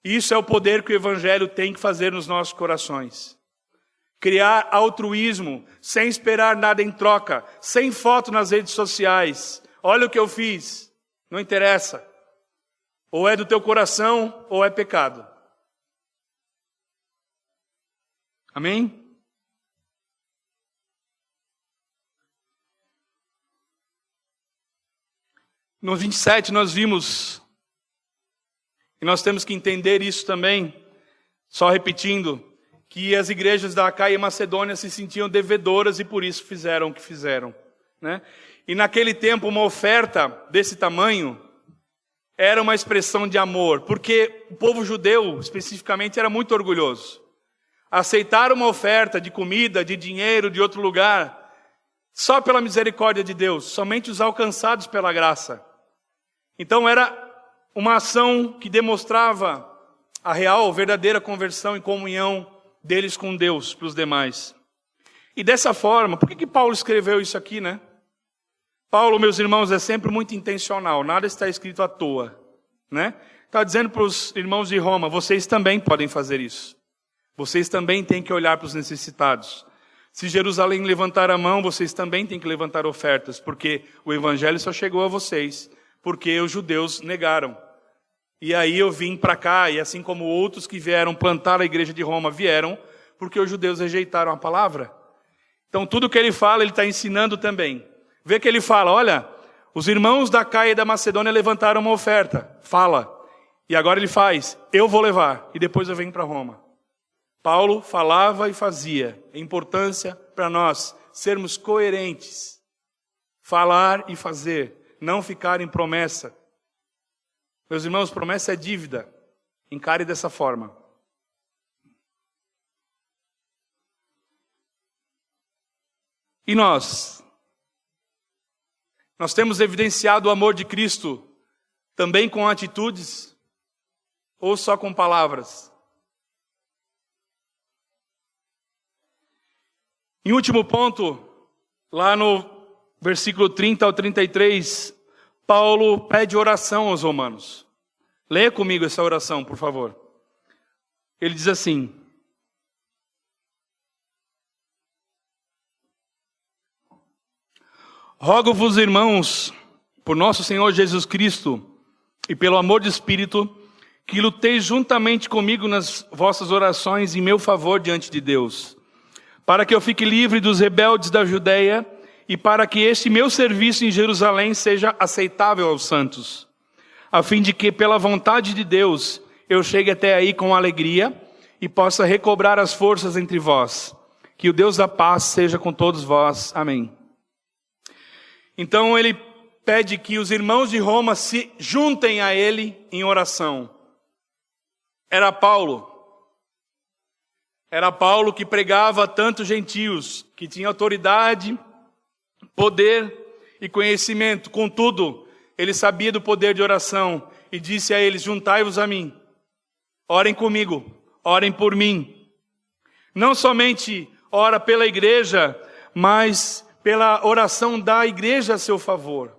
Isso é o poder que o evangelho tem que fazer nos nossos corações. Criar altruísmo, sem esperar nada em troca, sem foto nas redes sociais. Olha o que eu fiz. Não interessa. Ou é do teu coração, ou é pecado. Amém? No 27 nós vimos, e nós temos que entender isso também, só repetindo, que as igrejas da Acaia e Macedônia se sentiam devedoras e por isso fizeram o que fizeram, né? E naquele tempo uma oferta desse tamanho era uma expressão de amor, porque o povo judeu especificamente era muito orgulhoso. Aceitar uma oferta de comida, de dinheiro, de outro lugar, só pela misericórdia de Deus, somente os alcançados pela graça. Então era uma ação que demonstrava a real, verdadeira conversão e comunhão deles com Deus para os demais. E dessa forma, por que Paulo escreveu isso aqui, né? Paulo, meus irmãos, é sempre muito intencional, nada está escrito à toa, né? Está dizendo para os irmãos de Roma, vocês também podem fazer isso. Vocês também têm que olhar para os necessitados. Se Jerusalém levantar a mão, vocês também têm que levantar ofertas, porque o evangelho só chegou a vocês, porque os judeus negaram. E aí eu vim para cá, e assim como outros que vieram plantar a igreja de Roma vieram, porque os judeus rejeitaram a palavra. Então tudo que ele fala, ele está ensinando também. Vê que ele fala, olha, os irmãos da Acaia e da Macedônia levantaram uma oferta. Fala. E agora ele faz, eu vou levar, e depois eu venho para Roma. Paulo falava e fazia. A importância para nós sermos coerentes. Falar e fazer. Não ficar em promessa. Meus irmãos, promessa é dívida. Encare dessa forma. E nós? Nós temos evidenciado o amor de Cristo também com atitudes ou só com palavras? Em último ponto, lá no versículo 30 ao 33, Paulo pede oração aos romanos. Leia comigo essa oração, por favor. Ele diz assim: rogo-vos, irmãos, por nosso Senhor Jesus Cristo e pelo amor do Espírito, que luteis juntamente comigo nas vossas orações em meu favor diante de Deus, para que eu fique livre dos rebeldes da Judeia e para que este meu serviço em Jerusalém seja aceitável aos santos, a fim de que, pela vontade de Deus, eu chegue até aí com alegria e possa recobrar as forças entre vós. Que o Deus da paz seja com todos vós. Amém. Então ele pede que os irmãos de Roma se juntem a ele em oração. Era Paulo que pregava a tantos gentios, que tinha autoridade, poder e conhecimento. Contudo, ele sabia do poder de oração e disse a eles: juntai-vos a mim, orem comigo, orem por mim. Não somente ora pela igreja, mas pela oração da igreja a seu favor.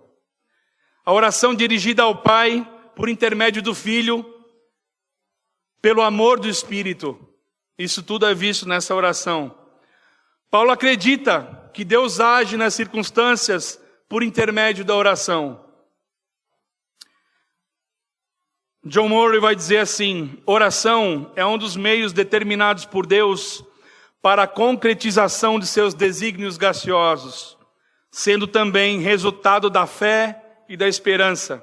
A oração dirigida ao Pai por intermédio do Filho, pelo amor do Espírito. Isso tudo é visto nessa oração. Paulo acredita que Deus age nas circunstâncias por intermédio da oração. John Murray vai dizer assim: oração é um dos meios determinados por Deus para a concretização de seus desígnios graciosos. sendo também resultado da fé e da esperança.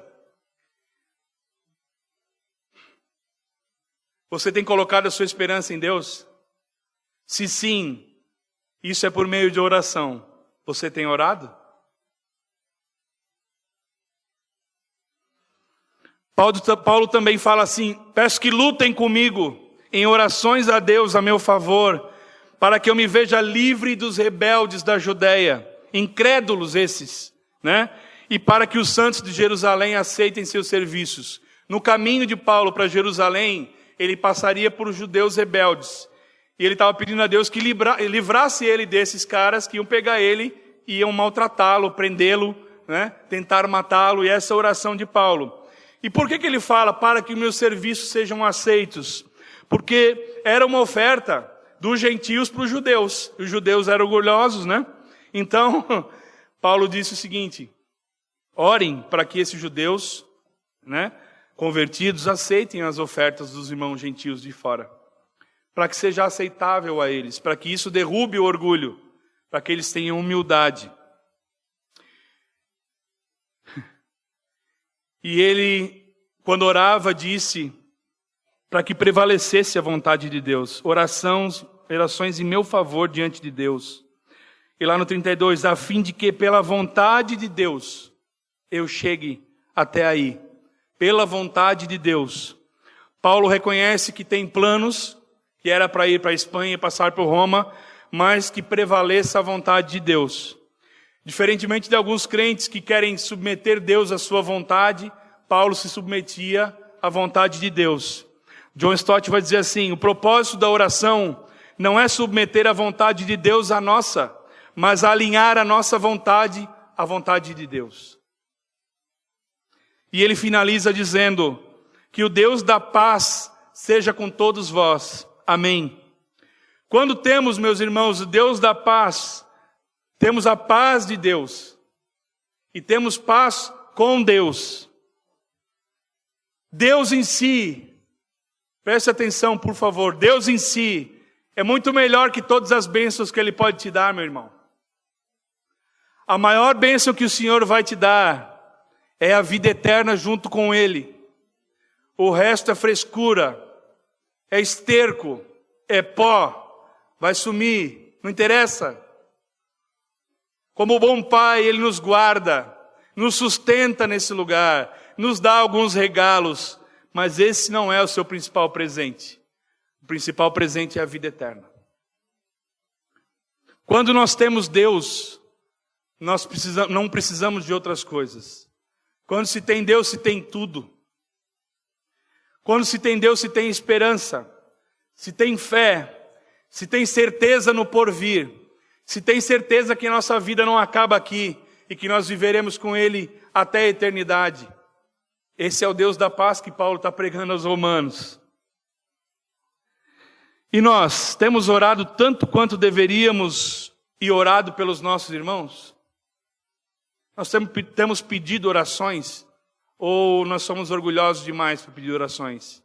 Você tem colocado a sua esperança em Deus? Se sim, isso é por meio de oração. Você tem orado? Paulo também fala assim: peço que lutem comigo em orações a Deus a meu favor, para que eu me veja livre dos rebeldes da Judeia, incrédulos esses, né? E para que os santos de Jerusalém aceitem seus serviços. No caminho de Paulo para Jerusalém, ele passaria por judeus rebeldes. E ele estava pedindo a Deus que livrasse ele desses caras que iam pegar ele e iam maltratá-lo, prendê-lo, né? Tentar matá-lo, e essa é a oração de Paulo. E por que ele fala para que os meus serviços sejam aceitos? Porque era uma oferta dos gentios para os judeus. Os judeus eram orgulhosos, né? Então, Paulo disse o seguinte: orem para que esses judeus, né, convertidos, aceitem as ofertas dos irmãos gentios de fora. Para que seja aceitável a eles, para que isso derrube o orgulho, para que eles tenham humildade. E ele, quando orava, disse para que prevalecesse a vontade de Deus. Orações em meu favor diante de Deus. E lá no 32, a fim de que pela vontade de Deus eu chegue até aí. Pela vontade de Deus. Paulo reconhece que tem planos, que era para ir para a Espanha e passar por Roma, mas que prevaleça a vontade de Deus. Diferentemente de alguns crentes que querem submeter Deus à sua vontade, Paulo se submetia à vontade de Deus. John Stott vai dizer assim: o propósito da oração não é submeter a vontade de Deus à nossa, mas alinhar a nossa vontade à vontade de Deus. E ele finaliza dizendo que o Deus da paz seja com todos vós. Amém. Quando temos, meus irmãos, o Deus da paz, temos a paz de Deus e temos paz com Deus. Deus em si, preste atenção por favor, Deus em si é muito melhor que todas as bênçãos que Ele pode te dar, meu irmão. A maior bênção que o Senhor vai te dar é a vida eterna junto com Ele. O resto é frescura, é esterco, é pó, vai sumir, não interessa. Como bom Pai, Ele nos guarda, nos sustenta nesse lugar, nos dá alguns regalos, mas esse não é o seu principal presente. O principal presente é a vida eterna. Quando nós temos Deus, nós não precisamos de outras coisas. Quando se tem Deus, se tem tudo. Quando se tem Deus, se tem esperança, se tem fé, se tem certeza no porvir, se tem certeza que nossa vida não acaba aqui e que nós viveremos com Ele até a eternidade. Esse é o Deus da paz que Paulo está pregando aos romanos. E nós temos orado tanto quanto deveríamos e orado pelos nossos irmãos? Nós temos pedido orações? Ou nós somos orgulhosos demais para pedir orações?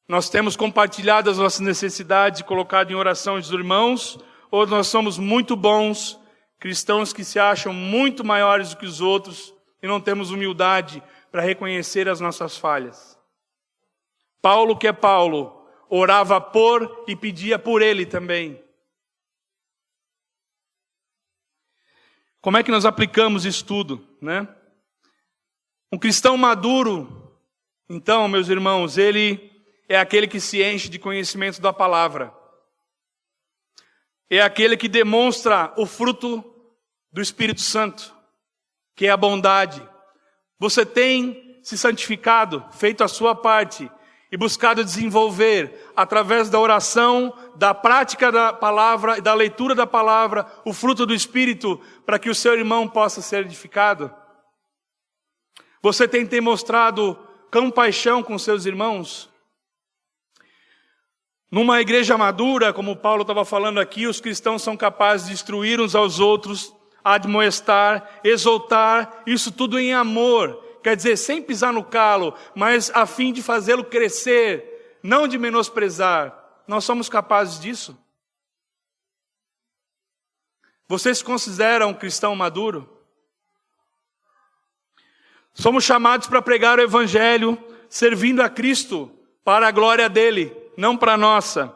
Nós temos compartilhado as nossas necessidades e colocado em oração os irmãos? Ou nós somos muito bons, cristãos que se acham muito maiores do que os outros e não temos humildade para reconhecer as nossas falhas? Paulo, que é Paulo, orava por e pedia por ele também. Como é que nós aplicamos isso tudo, né? Um cristão maduro, então, meus irmãos, ele é aquele que se enche de conhecimento da palavra. É aquele que demonstra o fruto do Espírito Santo, que é a bondade. Você tem se santificado, feito a sua parte e buscado desenvolver, através da oração, da prática da palavra e da leitura da palavra, o fruto do Espírito, para que o seu irmão possa ser edificado? Você tem demonstrado compaixão com seus irmãos? Numa igreja madura, como Paulo estava falando aqui, os cristãos são capazes de instruir uns aos outros, admoestar, exortar, isso tudo em amor. Quer dizer, sem pisar no calo, mas a fim de fazê-lo crescer, não de menosprezar. Nós somos capazes disso? Você se considera um cristão maduro? Somos chamados para pregar o Evangelho, servindo a Cristo para a glória dele, não para a nossa.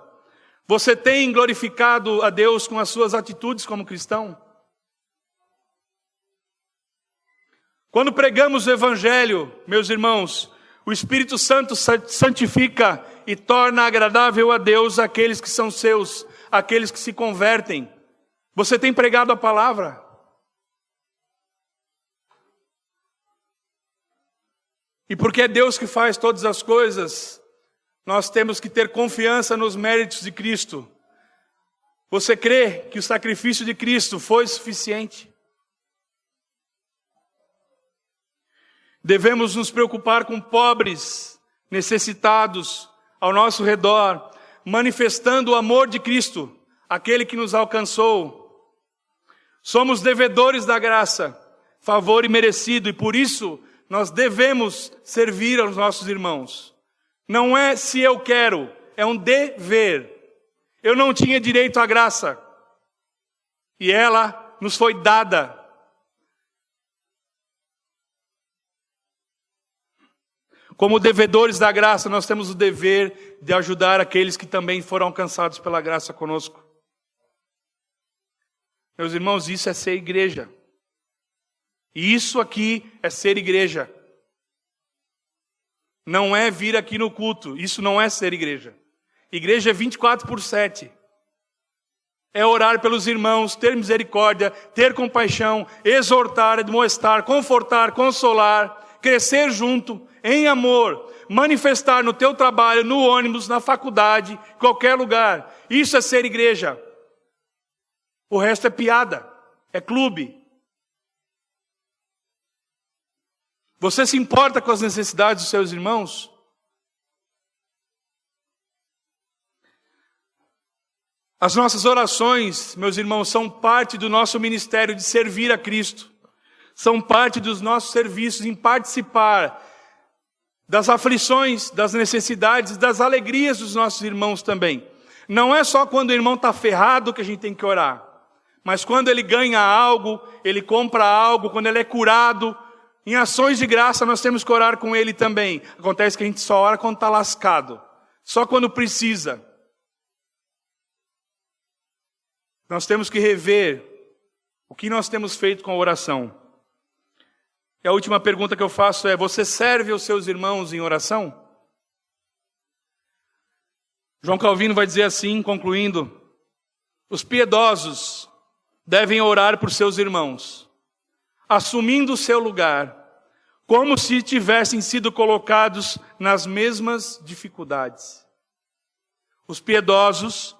Você tem glorificado a Deus com as suas atitudes como cristão? Quando pregamos o Evangelho, meus irmãos, o Espírito Santo santifica e torna agradável a Deus aqueles que são seus, aqueles que se convertem. Você tem pregado a palavra? E porque é Deus que faz todas as coisas, nós temos que ter confiança nos méritos de Cristo. Você crê que o sacrifício de Cristo foi suficiente? Devemos nos preocupar com pobres, necessitados ao nosso redor, manifestando o amor de Cristo, aquele que nos alcançou. Somos devedores da graça, favor imerecido, e por isso nós devemos servir aos nossos irmãos. Não é se eu quero, é um dever. Eu não tinha direito à graça, e ela nos foi dada. Como devedores da graça, nós temos o dever de ajudar aqueles que também foram alcançados pela graça conosco. Meus irmãos, isso é ser igreja. E isso aqui é ser igreja. Não é vir aqui no culto, isso não é ser igreja. Igreja é 24/7. É orar pelos irmãos, ter misericórdia, ter compaixão, exortar, admoestar, confortar, consolar, crescer junto, em amor, manifestar no teu trabalho, no ônibus, na faculdade, qualquer lugar. Isso é ser igreja. O resto é piada, é clube. Você se importa com as necessidades dos seus irmãos? As nossas orações, meus irmãos, são parte do nosso ministério de servir a Cristo. São parte dos nossos serviços em participar das aflições, das necessidades, das alegrias dos nossos irmãos também. Não é só quando o irmão está ferrado que a gente tem que orar. Mas quando ele ganha algo, ele compra algo, quando ele é curado, em ações de graça nós temos que orar com ele também. Acontece que a gente só ora quando está lascado. Só quando precisa. Nós temos que rever o que nós temos feito com a oração. E a última pergunta que eu faço é: você serve aos seus irmãos em oração? João Calvino vai dizer assim, concluindo: os piedosos devem orar por seus irmãos, assumindo o seu lugar, como se tivessem sido colocados nas mesmas dificuldades. Os piedosos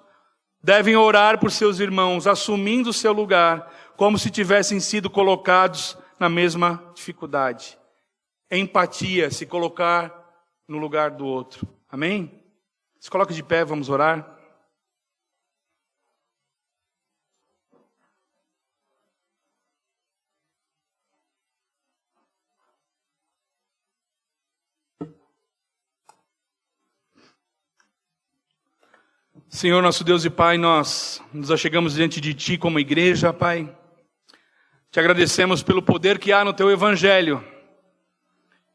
devem orar por seus irmãos, assumindo o seu lugar, como se tivessem sido colocados na mesma dificuldade. Empatia, se colocar no lugar do outro. Amém? Se coloque de pé, vamos orar. Senhor, nosso Deus e Pai, nós nos achegamos diante de Ti como igreja, Pai. Te agradecemos pelo poder que há no Teu Evangelho.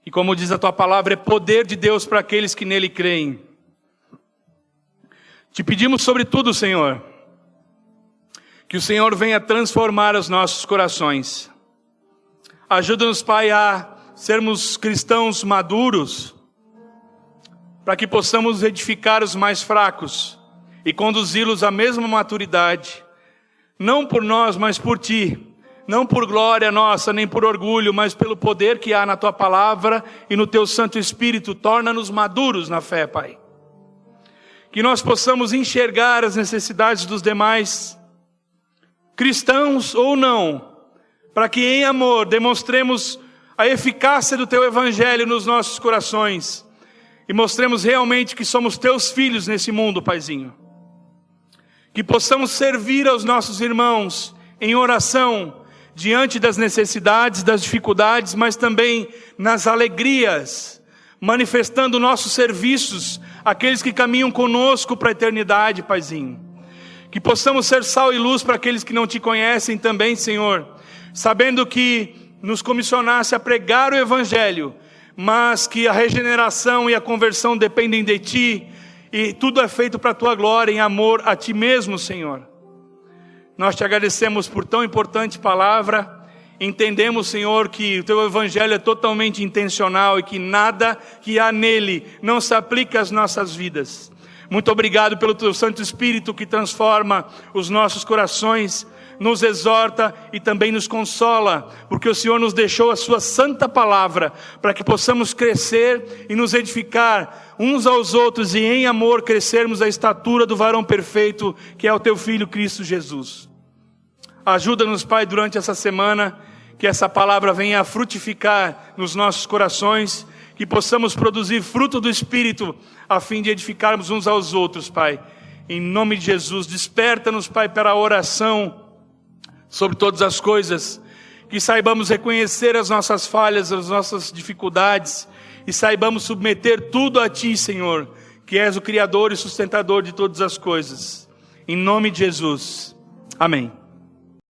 E como diz a Tua palavra, é poder de Deus para aqueles que nele creem. Te pedimos sobretudo, Senhor, que o Senhor venha transformar os nossos corações. Ajuda-nos, Pai, a sermos cristãos maduros, para que possamos edificar os mais fracos e conduzi-los à mesma maturidade, não por nós, mas por Ti. Não por glória nossa, nem por orgulho, mas pelo poder que há na Tua palavra e no Teu Santo Espírito. Torna-nos maduros na fé, Pai. Que nós possamos enxergar as necessidades dos demais, cristãos ou não, para que em amor demonstremos a eficácia do Teu Evangelho nos nossos corações e mostremos realmente que somos Teus filhos nesse mundo, Paizinho. Que possamos servir aos nossos irmãos em oração, diante das necessidades, das dificuldades, mas também nas alegrias, manifestando nossos serviços àqueles que caminham conosco para a eternidade, Paizinho. Que possamos ser sal e luz para aqueles que não te conhecem também, Senhor, sabendo que nos comissionaste a pregar o Evangelho, mas que a regeneração e a conversão dependem de Ti, e tudo é feito para a Tua glória, em amor a Ti mesmo, Senhor. Nós te agradecemos por tão importante palavra. Entendemos, Senhor, que o Teu Evangelho é totalmente intencional e que nada que há nele não se aplica às nossas vidas. Muito obrigado pelo Teu Santo Espírito que transforma os nossos corações, nos exorta e também nos consola, porque o Senhor nos deixou a Sua santa palavra, para que possamos crescer e nos edificar uns aos outros e em amor crescermos à estatura do varão perfeito, que é o Teu Filho Cristo Jesus. Ajuda-nos, Pai, durante essa semana, que essa palavra venha a frutificar nos nossos corações, que possamos produzir fruto do Espírito, a fim de edificarmos uns aos outros, Pai. Em nome de Jesus, desperta-nos, Pai, para a oração sobre todas as coisas, que saibamos reconhecer as nossas falhas, as nossas dificuldades, e saibamos submeter tudo a Ti, Senhor, que és o Criador e sustentador de todas as coisas. Em nome de Jesus. Amém.